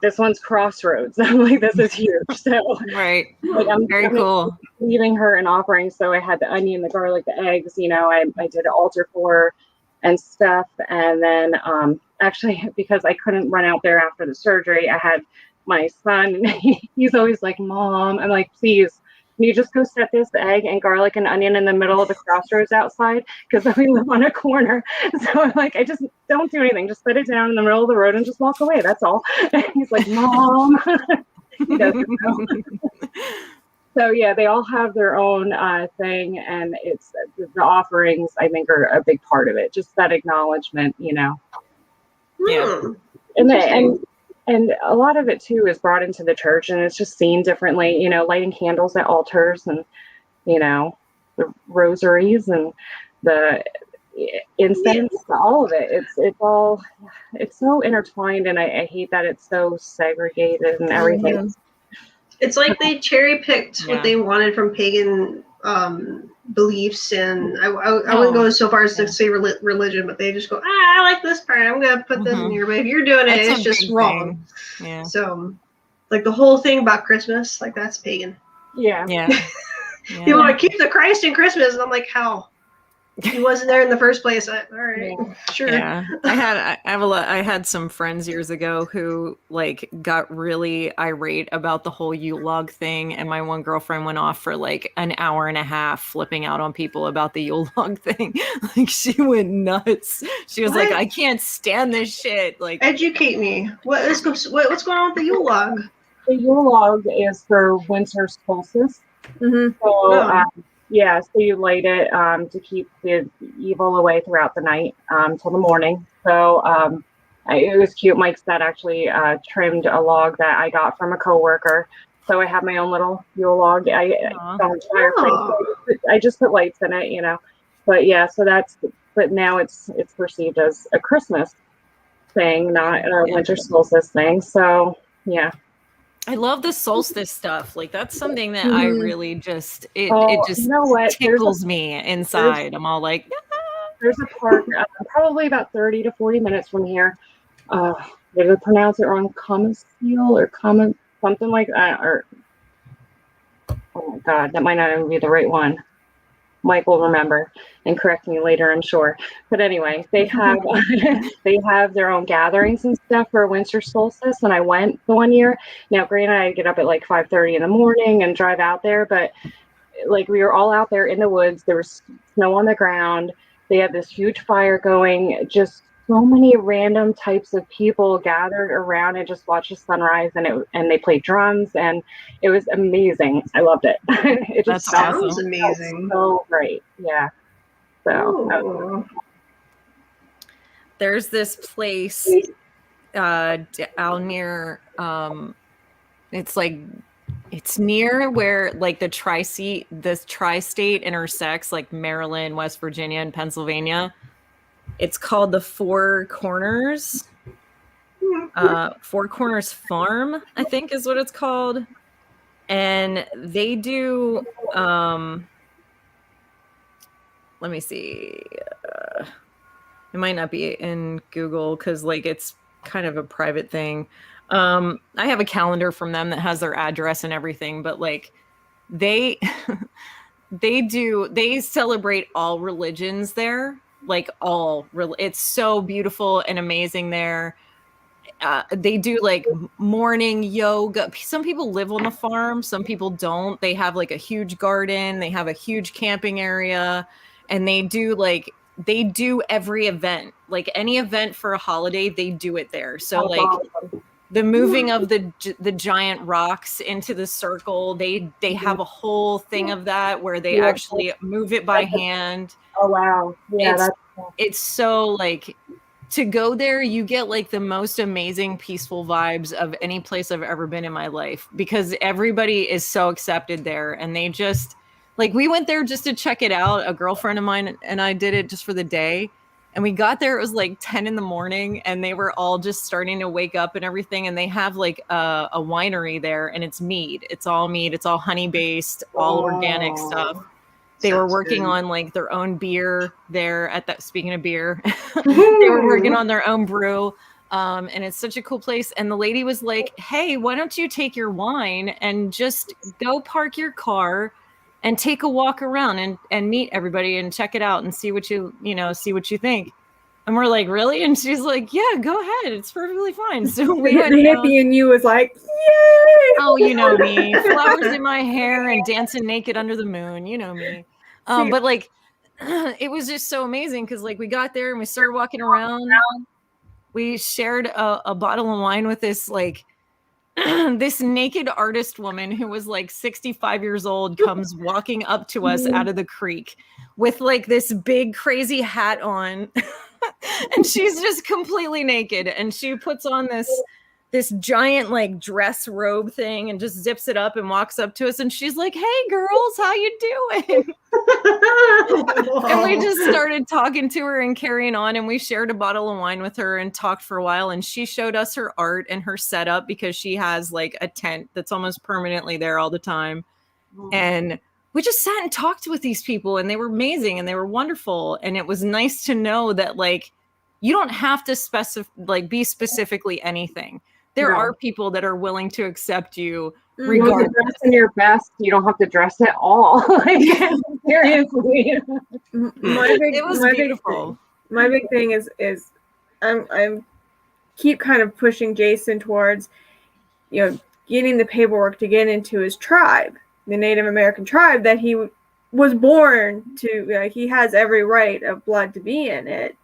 this one's crossroads. I'm like, this is huge. So right, like, I'm very cool. Leaving her an offering. So I had the onion, the garlic, the eggs. I did an altar for her and stuff. And then actually, because I couldn't run out there after the surgery, I had my son. He's always like, Mom. I'm like, please. Can you just go set this egg and garlic and onion in the middle of the crossroads outside? Because we live on a corner. So I'm like, I just don't do anything. Just set it down in the middle of the road and just walk away. That's all. And he's like, Mom. He doesn't know. So yeah, they all have their own thing, and it's the offerings, I think, are a big part of it. Just that acknowledgement, Yeah. And a lot of it too is brought into the church, and it's just seen differently, lighting candles at altars, and the rosaries and the incense, all of it. It's so intertwined, and I hate that it's so segregated and everything. Mm-hmm. It's like they cherry picked what they wanted from pagan beliefs, and I wouldn't go so far as to say religion, but they just go, I like this part, I'm gonna put this in here, but if you're doing it, it's just wrong. Yeah. So like the whole thing about Christmas, like that's pagan. Yeah. You want to keep the Christ in Christmas, and I'm like, how? He wasn't there in the first place. All right, sure. Yeah, I had some friends years ago who like got really irate about the whole Yule log thing, and my one girlfriend went off for like an hour and a half flipping out on people about the Yule log thing. Like she went nuts. She was like, I can't stand this shit. Like, educate me. What's going on with the Yule log? The Yule log is for winter solstice. Mm-hmm. So. Yeah, so you light it to keep the evil away throughout the night till the morning. So it was cute. Mike's dad actually trimmed a log that I got from a coworker. So I have my own little Yule log. I just put lights in it, But yeah, so but now it's perceived as a Christmas thing, not a winter solstice thing. So yeah. I love the solstice stuff. Like that's something that I really just it just tickles me inside. I'm all like, there's a park probably about 30 to 40 minutes from here. Did I pronounce it wrong? Comestiel or something like that? Or oh my God, that might not even be the right one. Mike will remember and correct me later, I'm sure. But anyway, they have their own gatherings and stuff for winter solstice. And I went the one year. Now, granted, I get up at like 5:30 in the morning and drive out there, but like we were all out there in the woods. There was snow on the ground. They had this huge fire going. Just so many random types of people gathered around and just watched the sunrise, and they played drums, and it was amazing. I loved it. It just sounds amazing. So great. Yeah. So there's this place out near it's near where like the tri-state intersects, like Maryland, West Virginia, and Pennsylvania. It's called the Four Corners. Four Corners Farm, I think is what it's called. And they do, let me see. It might not be in Google because like it's kind of a private thing. I have a calendar from them that has their address and everything, but like they celebrate all religions there. Like it's so beautiful and amazing there. They do like morning yoga. Some people live on the farm, some people don't. They have like a huge garden, they have a huge camping area, and they do like they do every event, like any event for a holiday, they do it there. So That's like awesome. the moving of the giant rocks into the circle, they have a whole thing of that where they Yeah. actually move it by hand. Oh wow. Yeah, It's that's it's so like, to go there, you get like the most amazing peaceful vibes of any place I've ever been in my life, because everybody is so accepted there, and they just like, we went there just to check it out. A girlfriend of mine and I did it just for the day. And we got there, it was like 10 in the morning, and they were all just starting to wake up and everything. And they have like a winery there, and it's mead. It's all mead. It's all honey based, all organic stuff. They were working on like their own beer there at that. Speaking of beer, they were working on their own brew. And it's such a cool place. And the lady was like, hey, why don't you take your wine and just go park your car and take a walk around and meet everybody and check it out and see what you think. And we're like, really? And she's like, yeah, go ahead. It's perfectly fine. So we The went down. hippie in you was like, yay! Oh, you know me, flowers in my hair and dancing naked under the moon. You know me. See- But like, it was just so amazing because like we got there and we started walking around. We shared a bottle of wine with this like this naked artist woman who was like 65 years old, comes walking up to us out of the creek with like this big crazy hat on. And she's just completely naked, and she puts on this giant like dress robe thing and just zips it up and walks up to us, and she's like, hey girls, how you doing? And we just started talking to her and carrying on, and we shared a bottle of wine with her and talked for a while, and she showed us her art and her setup because she has like a tent that's almost permanently there all the time. And we just sat and talked with these people, and they were amazing and they were wonderful. And it was nice to know that like you don't have to be specifically anything. There are people that are willing to accept you regardless. Dress in your best. You don't have to dress at all. Like, seriously. It was beautiful. My big thing is I'm keep kind of pushing Jason towards, getting the paperwork to get into his tribe, the Native American tribe that he was born to. He has every right of blood to be in it.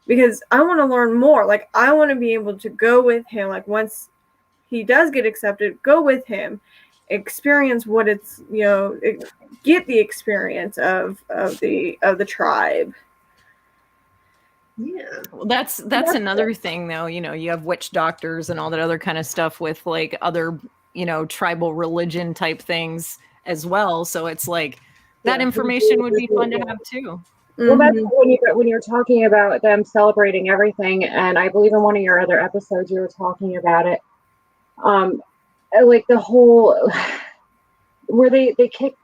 Because I want to learn more. Like, I want to be able to go with him. Like, once he does get accepted, go with him, experience what it's, get the experience of the tribe. Yeah. Well, that's another thing, though. You have witch doctors and all that other kind of stuff with like other, tribal religion type things as well. So it's like that information would be fun to have too. Well, that's when you're talking about them celebrating everything, and I believe in one of your other episodes you were talking about it, like the whole where they kick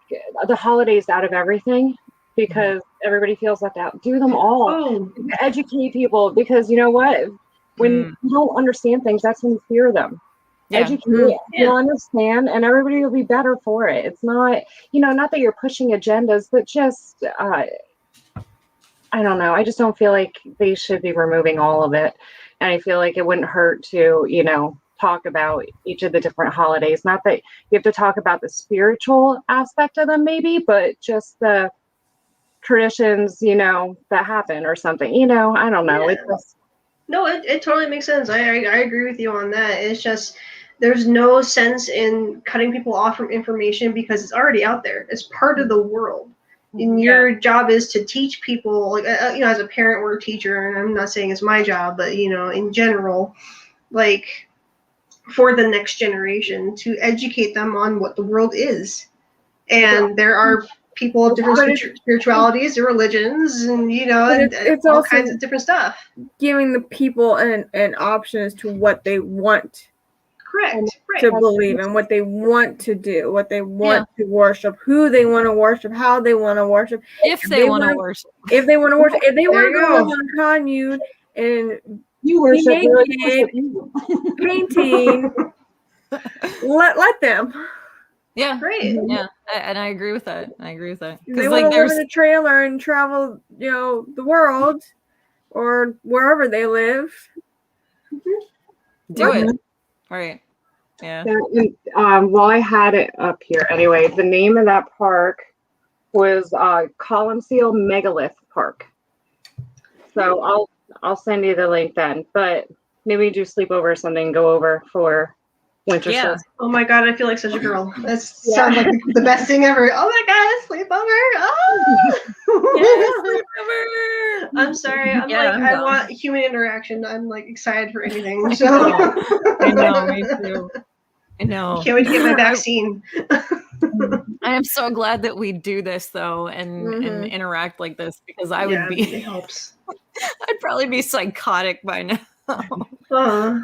the holidays out of everything because everybody feels left out. Do them all. Educate people, because you know what? When you don't understand things, that's when you fear them. Educate, you'll understand, and everybody will be better for it. It's not, not that you're pushing agendas, but just I don't know. I just don't feel like they should be removing all of it. And I feel like it wouldn't hurt to, talk about each of the different holidays. Not that you have to talk about the spiritual aspect of them maybe, but just the traditions, that happen or something, I don't know. Yeah. It's just... No, it totally makes sense. I agree with you on that. It's just, there's no sense in cutting people off from information because it's already out there. It's part of the world. And your job is to teach people, like, as a parent or a teacher, and I'm not saying it's my job, but, in general, like, for the next generation, to educate them on what the world is. And there are people of different spiritualities and religions, and, it's all kinds of different stuff. Giving the people an option as to what they want. Correct. To believe in, what they want to do, what they want to worship, who they want to worship, how they want to worship. If they want to worship. If they want to worship. If they want to go live on Kanyud and you worship naked, painting, let them. Yeah. Great. Yeah. And I agree with that. If they want to live in a trailer and travel, the world or wherever they live. Do it. Right. Yeah. Well, I had it up here. Anyway, the name of that park was Column Seal Megalith Park. So I'll send you the link then. But maybe we do sleepover or something, go over for winter Yeah. solstice. Oh my god, I feel like such a girl. That sounds like the best thing ever. Oh my god, sleepover! Oh! Yes, I'm sorry. I'm Yeah, like, I'm I down. want human interaction. I'm like excited for anything. So I know, me too. I know. Can't wait to get my vaccine. I am so glad that we do this though and Mhm. interact like this because I Yeah, would be it helps. I'd probably be psychotic by now.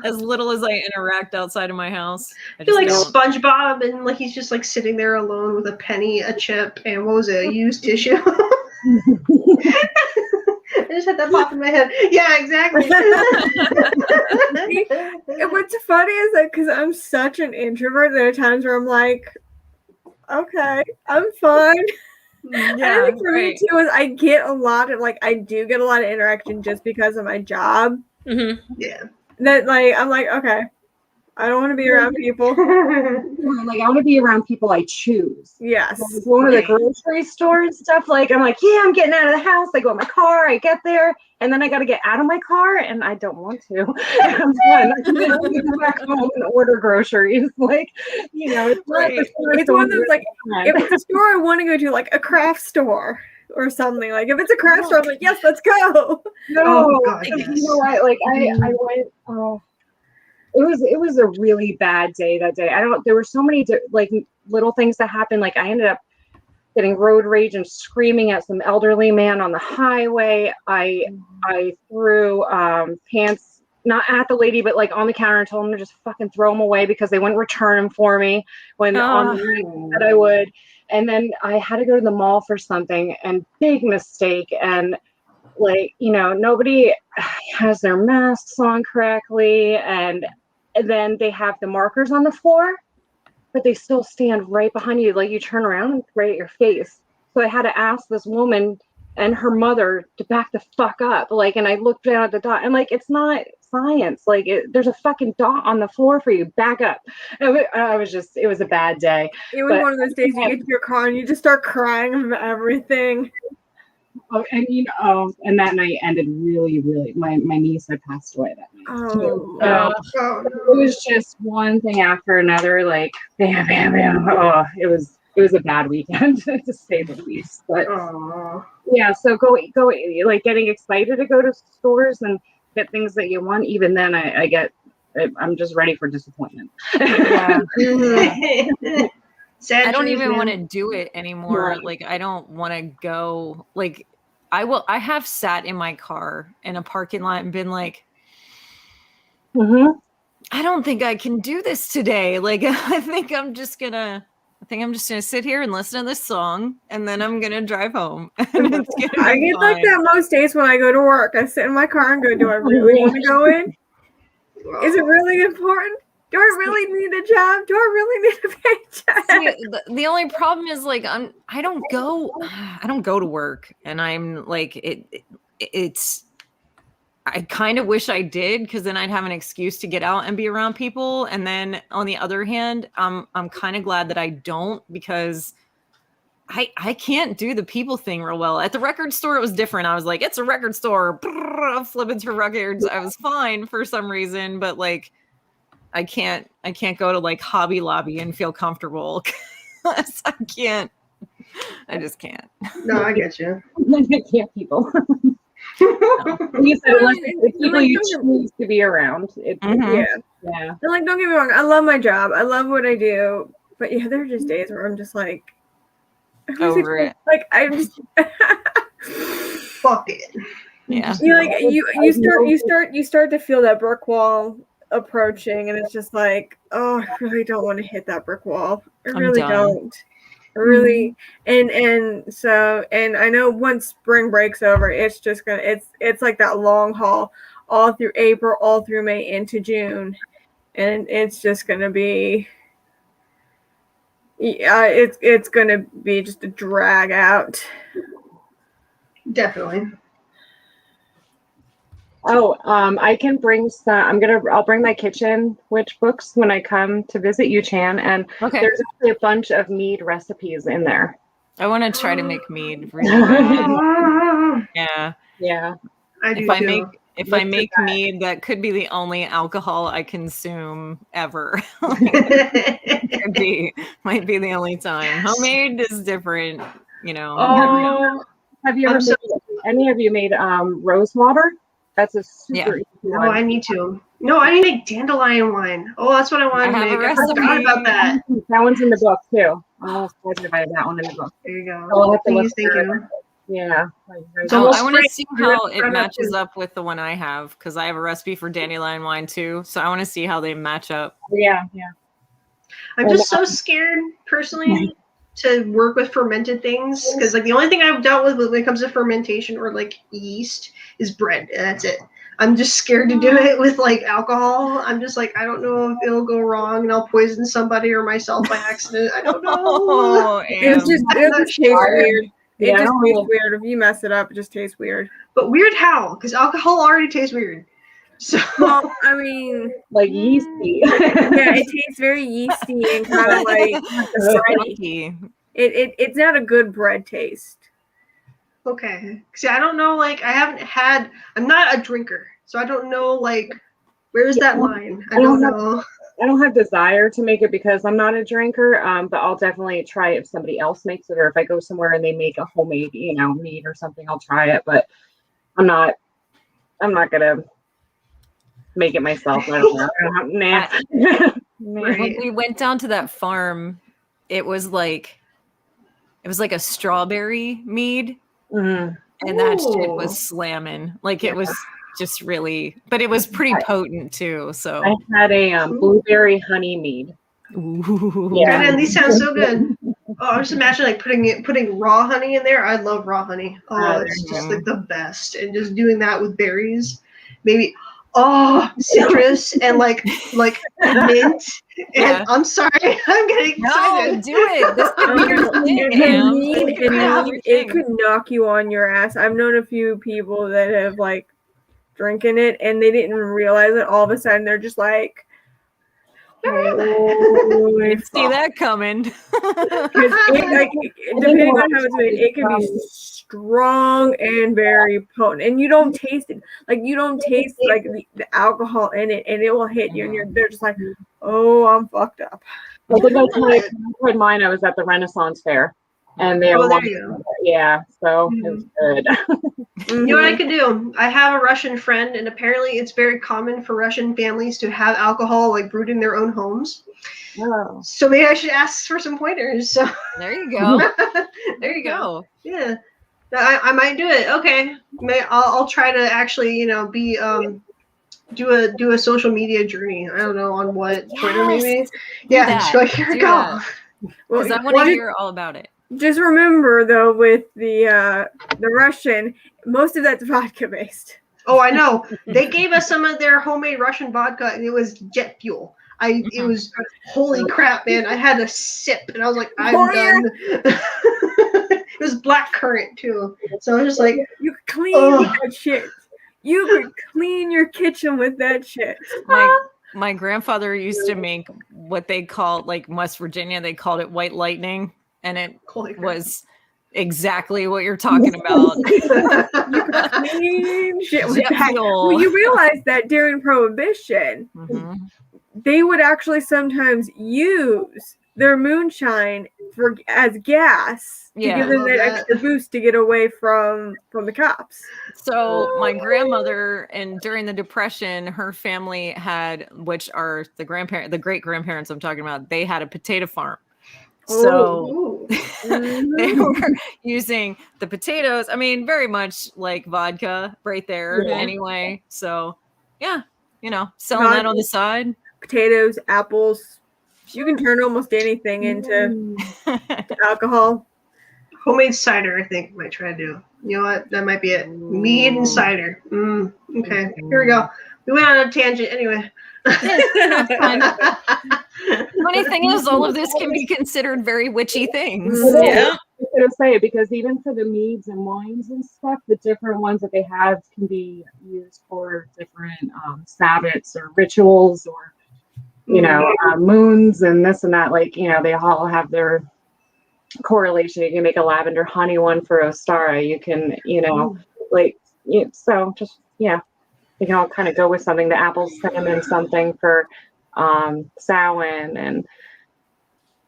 As little as I interact outside of my house. I feel like don't. SpongeBob and like he's just like sitting there alone with a penny, a chip, and what was it? A used tissue. I just had that pop in my head. Yeah, exactly. And what's funny is that because I'm such an introvert, there are times where I'm like, okay, I'm fine. And I think for me too is I get a lot of I do get a lot of interaction just because of my job. Mhm. Yeah. That I'm like, okay, I don't want to be around people. Like I want to be around people I choose. Yes. Like going to the grocery store and stuff. Like I'm like, yeah, I'm getting out of the house. I go in my car. I get there, and then I got to get out of my car, and I don't want to. I'm done. I can literally go back home and order groceries. Like, it's not the store. It's one of those if it's a store I want to go to, like a craft store or something. Like if it's a craft store, I'm like, yes, let's go. No, God, yes. you know what? Like I went. Oh, it was a really bad day that day. There were so many little things that happened. Like I ended up getting road rage and screaming at some elderly man on the highway. I threw pants not at the lady, but like on the counter and told him to just fucking throw them away because they wouldn't return them for me when on the night that I would. And then I had to go to the mall for something and big mistake. And nobody has their masks on correctly. And then they have the markers on the floor, but they still stand right behind you. Like you turn around and right at your face. So I had to ask this woman and her mother to back the fuck up. And I looked down at the dot and it's not science. There's a fucking dot on the floor for you. Back up. It was a bad day. It was one of those days you get to your car and you just start crying of everything. Oh, and and that night ended really, really. My niece had passed away that night too. It was just one thing after another. Like bam, bam, bam. Oh, it was a bad weekend to say the least. But yeah, so go like getting excited to go to stores and get things that you want. Even then, I'm just ready for disappointment. Yeah. Sad I don't truth, even man. want to do it anymore. Right. Like I don't want to go. Like I have sat in my car in a parking lot and been like, I don't think I can do this today. Like I think I'm just gonna sit here and listen to this song and then I'm gonna drive home. And it's gonna I be get like fine. that most days when I go to work. I sit in my car and go, do I really want to go in? Is it really important? Do I really need a job? Do I really need a paycheck? See, the only problem is I don't go to work, and I'm like it's. I kind of wish I did because then I'd have an excuse to get out and be around people. And then on the other hand, I'm kind of glad that I don't because I can't do the people thing real well. At the record store, it was different. I was like, it's a record store. I'm flipping through records. I was fine for some reason, but I can't go to Hobby Lobby and feel comfortable. I just can't. No, I get you. I can't people. You said unless it's people you choose to be around. Yeah. And don't get me wrong, I love my job. I love what I do. But yeah, there are just days where I'm just like over it. I'm just fuck it. Yeah. You start to feel that brick wall approaching, and it's just like, oh, I really don't want to hit that brick wall. I really don't. Really, and I know once spring breaks over, it's just it's like that long haul all through April, all through May into June, and it's just gonna be it's gonna be just a drag out. Definitely. Oh, I can bring some. I'll bring my kitchen witch books when I come to visit you, Chan. And there's actually a bunch of mead recipes in there. I want to try to make mead. Really good. Yeah. Yeah. I do If I too. make mead, that could be the only alcohol I consume ever. Might be the only time. Yes. Homemade is different, you know. Oh, Have you ever made, any of you made rose water? That's a super easy no, one. I need to. No, I need to make dandelion wine. Oh, that's what I want to have a make. I forgot recipe. about that. That one's in the book too. I'm almost positive I have that one in the book. There you go. So I'll have to look Thank through it. you. Yeah. It's I almost want to spring. see You're how gonna it try that matches too. up with the one I have, because I have a recipe for dandelion wine too. So I want to see how they match up. Yeah. I'm just so scared personally to work with fermented things because like the only thing I've dealt with when it comes to fermentation or like yeast is bread. And that's it. I'm just scared to do it with like alcohol. I'm just like I don't know if it'll go wrong and I'll poison somebody or myself by accident. I don't know. Oh, It'll just taste weird. It Yeah, just tastes weird. If you mess it up, it just tastes weird. But weird how? Because alcohol already tastes weird. So Well, I mean, like yeasty. yeah, it tastes very yeasty and kind of like Funky. it's not a good bread taste. okay. See, I don't know. Like, I'm not a drinker, so I don't know. Like, where's that line? I don't know. I don't have desire to make it because I'm not a drinker. But I'll definitely try it if somebody else makes it, or if I go somewhere and they make a homemade, mead or something, I'll try it. But I'm not gonna make it myself. I don't know. When we went down to that farm, it was like a strawberry mead, and that shit was slamming. Like it was just really, but it was pretty potent too. So I had a blueberry honey mead. Ooh. Yeah, and these sound so good. Oh, I just imagine like putting raw honey in there. I love raw honey. Oh, it's just like the best. And just doing that with berries, maybe. Oh, citrus and like mint. And I'm sorry, I'm getting excited. No, do it. This could be your thing, Am. It could knock you on your ass. I've known a few people that have like drinking it and they didn't realize it. All of a sudden, they're just like, Didn't see that coming. Because depending on how it's made, it can be strong and very potent, and you don't taste it. Like you don't taste like the alcohol in it, and it will hit you, and they're just like, "Oh, I'm fucked up." I think I tried mine. I was at the Renaissance Fair, and they there were you go. yeah, so it was good. You know what I could do? I have a Russian friend, and apparently it's very common for Russian families to have alcohol like brewed in their own homes. Oh. So maybe I should ask for some pointers. So there you go. there you go. Yeah, I might do it. Okay, I'll try to actually be do a social media journey. I don't know on what Twitter maybe. Yeah, just like here we go. Because I want to hear all about it. Just remember though, with the Russian, most of that's vodka based. Oh, I know. They gave us some of their homemade Russian vodka, and it was jet fuel. It was holy crap, man! I had a sip, and I was like, I'm done. It was black currant too, so I was just like, you could clean that shit. You could clean your kitchen with that shit. My grandfather used to make what they called, like West Virginia, they called it white lightning, and it was exactly what you're talking about. You could clean shit with that. Well, you realize that during Prohibition, they would actually sometimes use their moonshine as gas to give them that extra boost to get away from the cops. So my grandmother, and during the Depression, her family had, which are the great grandparents I'm talking about, they had a potato farm. So they were using the potatoes. I mean, very much like vodka right there anyway. So yeah, selling that on the side. Potatoes, apples. You can turn almost anything into alcohol. Homemade cider, I think, might try to do. You know what? That might be it. Mead and cider. Okay, here we go. We went on a tangent anyway. Funny thing is, all of this can be considered very witchy things. Yeah. I was going to say, because even for the meads and wines and stuff, the different ones that they have can be used for different sabbats or rituals or moons and this and that. Like, they all have their correlation. You can make a lavender honey one for Ostara. You can, like so just, yeah, we can all kind of go with something, the apple cinnamon something for Samhain, and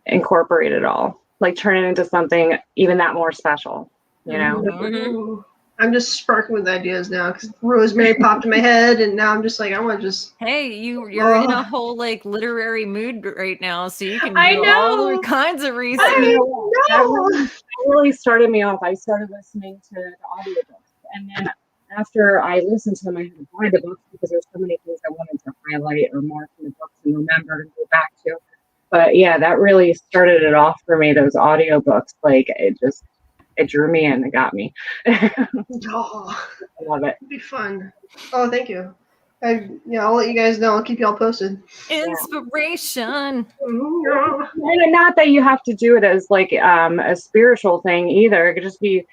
incorporate it all, like turn it into something even that more special, you know. Ooh. I'm just sparking with ideas now because rosemary popped in my head, and now I'm just like, I want to just. Hey, you're in a whole like literary mood right now, so you can I do all know. kinds of research. That really started me off. I started listening to the audiobooks, and then after I listened to them, I had to buy the books because there's so many things I wanted to highlight or mark in the books and remember and go back to. But yeah, that really started it off for me. Those audiobooks, like it drew me in. It got me. Oh, I love it. it'd be fun. Oh, thank you. I'll let you guys know. I'll keep y'all posted. Inspiration. Yeah. And not that you have to do it as like a spiritual thing either. It could just be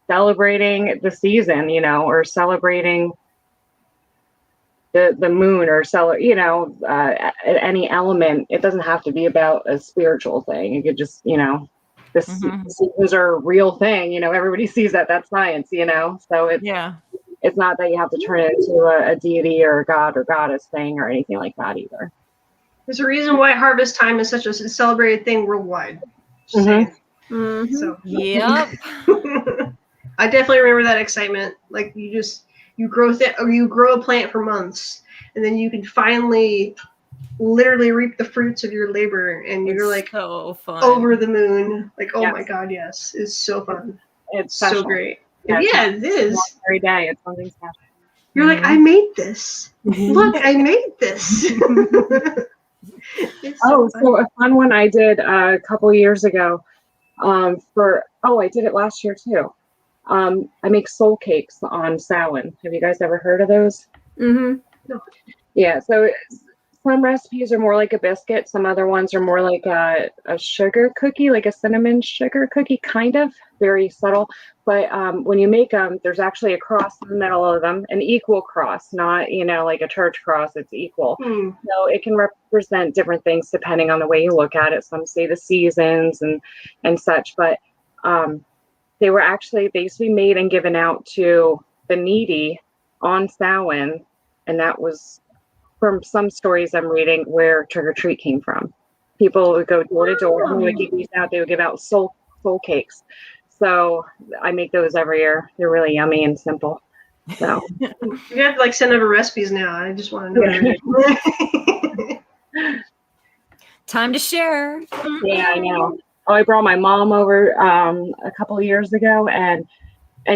celebrating the season, you know, or celebrating the moon, or any element. It doesn't have to be about a spiritual thing. It could just, you know, the seasons are a real thing. You know, everybody sees that. That's science. You know, so it's not that you have to turn it into a deity or a god or goddess thing or anything like that either. There's a reason why harvest time is such a celebrated thing worldwide. So Yep. I definitely remember that excitement. Like you grow a plant for months, and then you can finally literally reap the fruits of your labor, and you're like so fun. over the moon. Like, oh my God, yes, it's so fun. It's so great. Yeah, it is. Every day, it's something special. You're like, I made this. Look, I made this. So a fun one I did a couple years ago. I did it last year too. I make soul cakes on Samhain. Have you guys ever heard of those? No. Yeah. So some recipes are more like a biscuit. Some other ones are more like a sugar cookie, like a cinnamon sugar cookie, kind of very subtle. But when you make them, there's actually a cross in the middle of them, an equal cross, not, you know, like a church cross. It's equal. So it can represent different things depending on the way you look at it. Some say the seasons and such. But they used to be made and given out to the needy on Samhain, and that was from some stories I'm reading where trick or treat came from. People would go door to door, and they would give these out. They would give out soul cakes. So I make those every year. They're really yummy and simple. So you have to like send over recipes now. I just want to know. Time to share. Yeah, I know. Oh, I brought my mom over a couple of years ago, and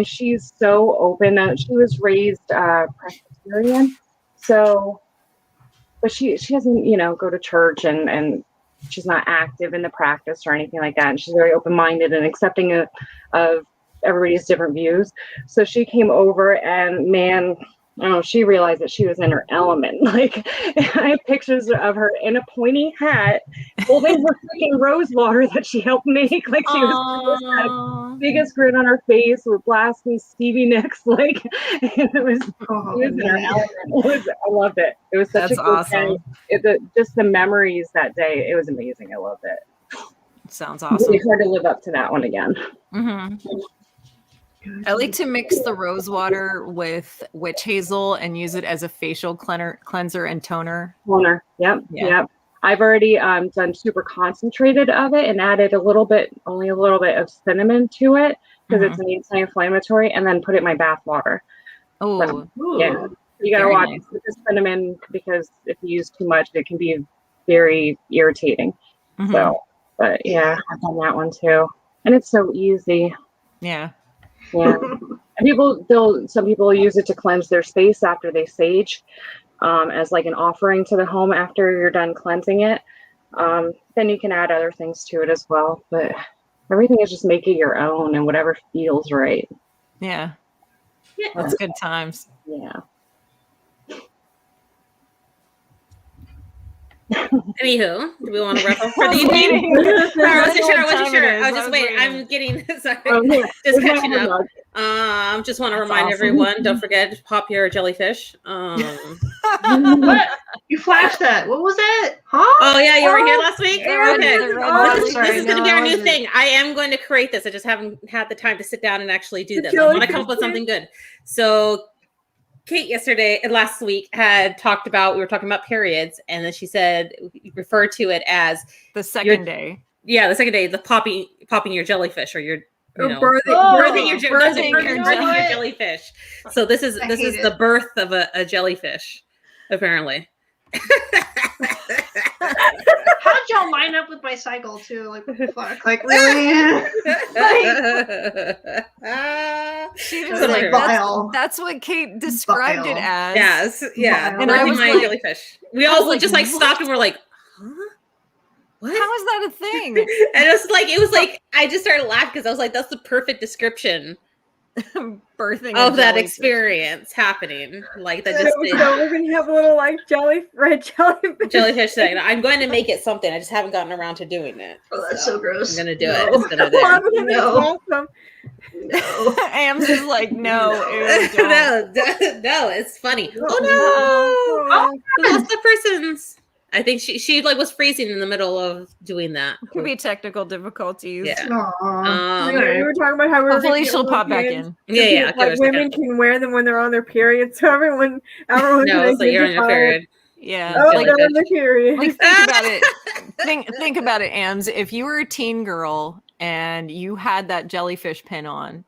she's so open. She was raised Presbyterian, so. But she doesn't, you know, go to church, and she's not active in the practice or anything like that. And she's very open-minded and accepting of everybody's different views. So she came over, and man, I don't know, she realized that she was in her element. Like, I have pictures of her in a pointy hat, holding her freaking rose water that she helped make. Like, she was the biggest grin on her face with blasting Stevie Nicks. Like, it was in her element. I loved it. It was such a good awesome day. Just the memories that day. It was amazing. I loved it. Sounds awesome. It's hard to live up to that one again. I like to mix the rose water with witch hazel and use it as a facial cleanser and toner. Yep. I've already done super concentrated of it and added only a little bit of cinnamon to it because it's an anti-inflammatory, and then put it in my bath water. Oh, yeah. You gotta watch with the cinnamon, because if you use too much, it can be very irritating. So, but yeah, I've done that one too, and it's so easy. Yeah. And some people use it to cleanse their space after they sage, as like an offering to the home after you're done cleansing it. Then you can add other things to it as well, but everything is just make it your own and whatever feels right. Yeah. That's good times. Yeah. Anywho, do we want to wrap up for the evening? I wasn't sure. I was just waiting. I'm getting sorry. Just catching up. Just want to That's remind awesome. everyone, don't forget to pop your jellyfish. What? You flashed that. What was that? Huh? Oh yeah, you were here last week. Okay, the red Oh, jelly- sorry. this is going to No, be I our new wasn't. thing. I am going to create this. I just haven't had the time to sit down and actually do The this. I want to jellyfish come up with thing? something good. So Kate last week we were talking about periods, and then she said, referred to it as The second day. the second day, the popping your jellyfish or your, Birthing birthing birthing your your jellyfish. So this is I hate the it. birth of a jellyfish, apparently. How'd y'all line up with my cycle too? Like what the fuck? Like really? She That's was like, like, vile. that's what Kate described it Vile. as. yeah. And I Birthing was my like- jellyfish. We I all was just like, like stopped and we're like, huh? What? How is that a thing? And it was like I just started laughing because I was like, that's the perfect description Birthing of a that jellyfish. experience happening. Like that So just we're gonna have a little like red jellyfish. jellyfish thing. I'm going to make it something. I just haven't gotten around to doing it. Oh, that's so gross. I'm gonna do No. it. It's gonna do. Well, it's No. awesome. No. Am's is like, no, No. ew, don't. no, it's funny. No. Oh no! Oh, We lost the person's. I think she like was freezing in the middle of doing that. Could be technical difficulties. Yeah. Aw. we were talking about how we were Hopefully gonna get she'll little pop back pins in. so Yeah, people- yeah. Okay, like there's like women can wear them when they're on their period. So everyone's no, gonna it's like you're on your identify it. period. Yeah. Oh, Jellyfish. they're on their period. Like think about it. Think about it, Ams. If you were a teen girl and you had that jellyfish pin on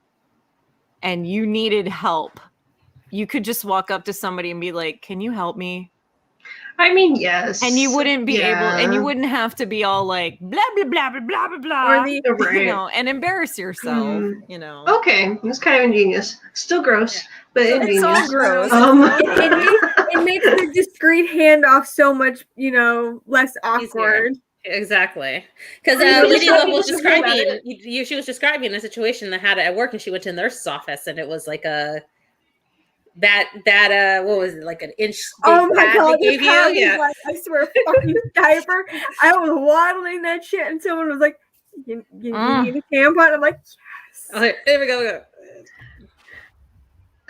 and you needed help, you could just walk up to somebody and be like, "Can you help me?" I mean, yes. And you wouldn't be able, and you Yeah. wouldn't have to be all like blah blah blah blah blah blah blah, Or the Right. you know, and embarrass yourself. Mm. You know, Okay, it's kind of ingenious. Still gross, but it's ingenious. all gross. it makes the discreet handoff so much, less awkward. Exactly, because Well, Lady just Love like was you just think about describing. She was describing a situation that had at work, and she went to the nurse's office, and it was like what was it, like an inch big Oh my pad god, they this gave you? pad was Yeah. like, I swear, fucking diaper. I was waddling that shit, and someone was like, "You need a tampon?" I'm like, "Yes." Okay, there we go.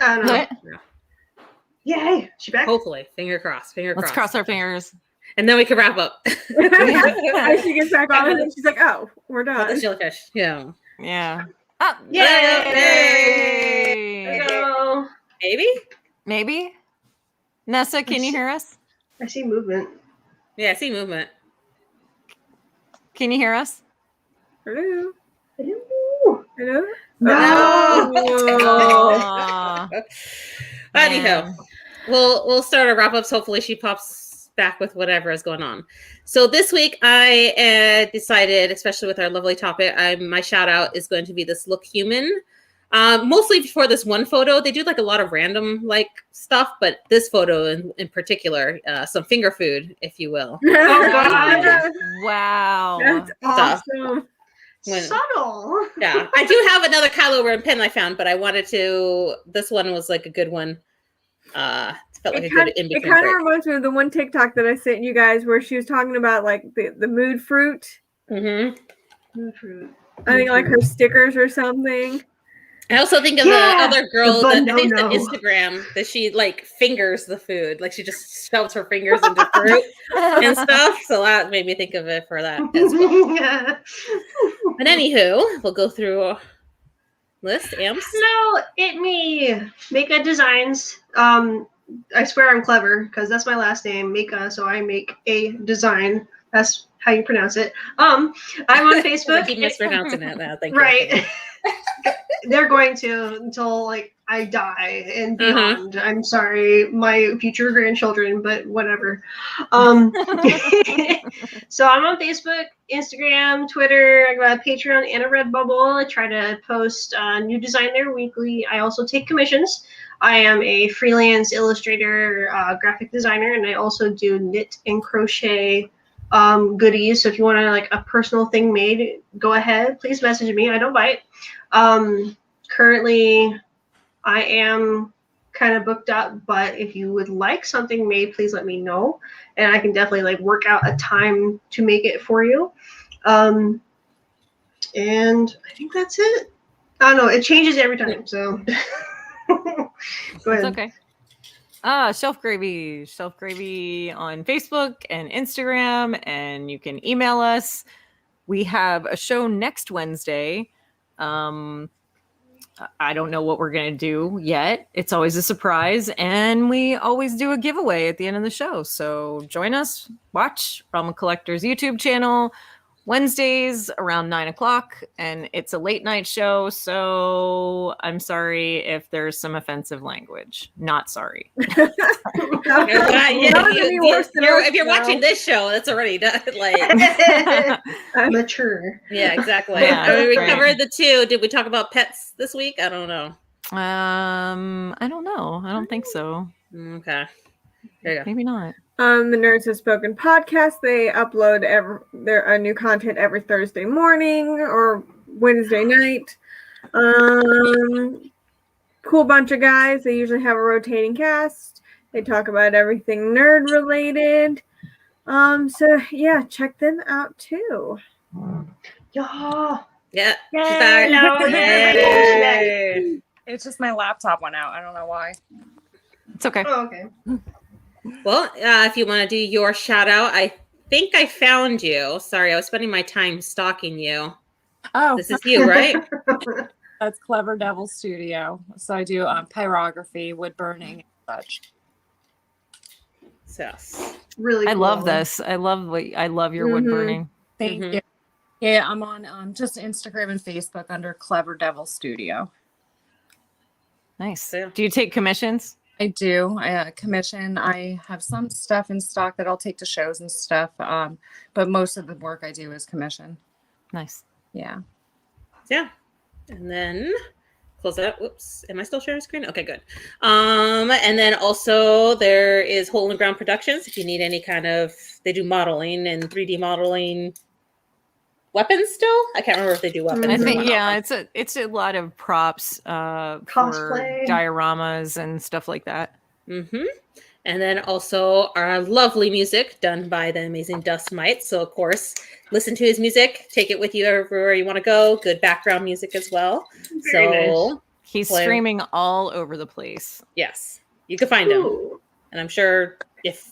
I don't know. What? Yay, she back? Hopefully, finger crossed. Let's cross our fingers. and then we can wrap up. And she gets back on, and then she's like, "Oh, we're About the done." jellyfish. Yeah. Yeah. Ah, Yay! yay! Go. Maybe. Maybe. Nessa, can you hear us? I see movement. Yeah, I see movement. Can you hear us? Hello, Ooh. hello. No. Aw, Anyhow, man. we'll start our wrap ups. Hopefully, she pops back with whatever is going on. So this week, I decided, especially with our lovely topic, my shout out is going to be this look human. Mostly for this one photo. They do like a lot of random like stuff, but this photo in particular, some finger food, if you will. Oh, God. Wow. That's awesome. Subtle. Yeah, I do have another Kylo Ren pen I found, but I wanted to. This one was like a good one. Felt like a good in It between. kind of break. reminds me of the one TikTok that I sent you guys where she was talking about like the mood fruit. Mhm. I think like her stickers or something. I also think of Yeah, the other girl the that I think no-no. on Instagram that she like fingers the food, like she just shoves her fingers into fruit and stuff. So that made me think of it for that as well. Yeah. But anywho, we'll go through a list. Amps. No, it me. Mika Designs. I swear I'm clever because that's my last name, Mika. So I make a design. That's how you pronounce it. I'm on I Facebook. keep mispronouncing it now. Thank you. Right. They're going to until like I die and beyond. I'm sorry, my future grandchildren, but whatever. So I'm on Facebook, Instagram, Twitter. I got a Patreon and a Redbubble. I try to post new design there weekly. I also take commissions. I am a freelance illustrator, graphic designer, and I also do knit and crochet goodies. So if you want to like a personal thing made, go ahead. Please message me. I don't bite. Currently, I am kind of booked up, but if you would like something made, please let me know, and I can definitely like work out a time to make it for you. And I think that's it. I don't know. It changes every time. So go It's ahead. okay. Shelf Gravy on Facebook and Instagram, and you can email us. We have a show next Wednesday. I don't know what we're going to do yet. It's always a surprise, and we always do a giveaway at the end of the show. So join us, watch Realm Collector's YouTube channel Wednesdays around 9:00, and it's a late night show. So I'm sorry if there's some offensive language. Not sorry. If you're watching this show, that's already done. Like Mature. Yeah, exactly. Yeah, I mean, we right. covered the 2. Did we talk about pets this week? I don't know. I don't know. I don't think so. Okay. There you go. Maybe not. The Nerds Have Spoken podcast, they upload their new content every Thursday morning or Wednesday night. Cool bunch of guys. They usually have a rotating cast. They talk about everything nerd related. So yeah, check them out too. Yeah. Yeah. Yay! She's back. No, Yay. It's just my laptop went out. I don't know why. It's okay. Oh, okay. Well, if you want to do your shout out, I think I found you. Sorry, I was spending my time stalking you. Oh, This is you, right? that's Clever Devil Studio. So I do pyrography, wood burning, and such. Yes. Really I cool. love this. I love your wood Mhm. burning. Thank Mhm. you. Yeah, I'm on just Instagram and Facebook under Clever Devil Studio. Nice. Yeah. Do you take commissions? I do. I commission. I have some stuff in stock that I'll take to shows and stuff. But most of the work I do is commission. Nice. Yeah. Yeah. And then close that. Whoops. Am I still sharing screen? Okay, good. And then also there is Hole in the Ground Productions. If you need any kind of, they do modeling and 3D modeling weapons still. I can't remember if they do weapons. I or think not. it's a lot of props for Cosplay. dioramas and stuff like that. Mm-hmm. And then also our lovely music done by the amazing Dust Mites. So of course, listen to his music, take it with you everywhere you want to go. Good background music as well. Very So He's Play- streaming all over the place. yes, you can find him. Ooh. And I'm sure if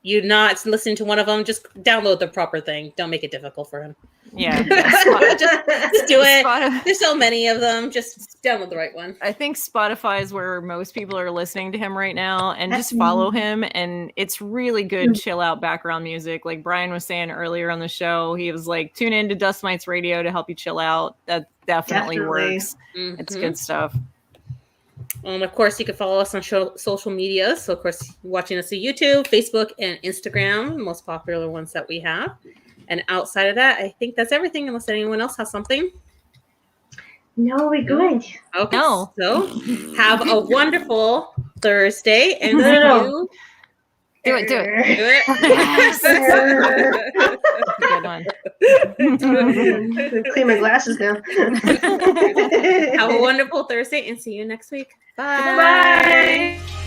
you're not listening to one of them, just download the proper thing. Don't make it difficult for him. Yeah. Just do it. Spotify- There's so many of them. Just download the right one. I think Spotify is where most people are listening to him right now, and That's just follow him. And it's really good chill out background music. Like Brian was saying earlier on the show, he was like, tune in to Dust Mites Radio to help you chill out. That definitely works. It's Mhm. good stuff. Of course, you can follow us on social media. So, of course, watching us on YouTube, Facebook, and Instagram, the most popular ones that we have. And outside of that, I think that's everything, unless anyone else has something. No, we good. Okay. No. So, have a wonderful Thursday, and No, see no. you. Do it. Do it. Good one. Clean my glasses now. Have a wonderful Thursday, and see you next week. Bye. Bye.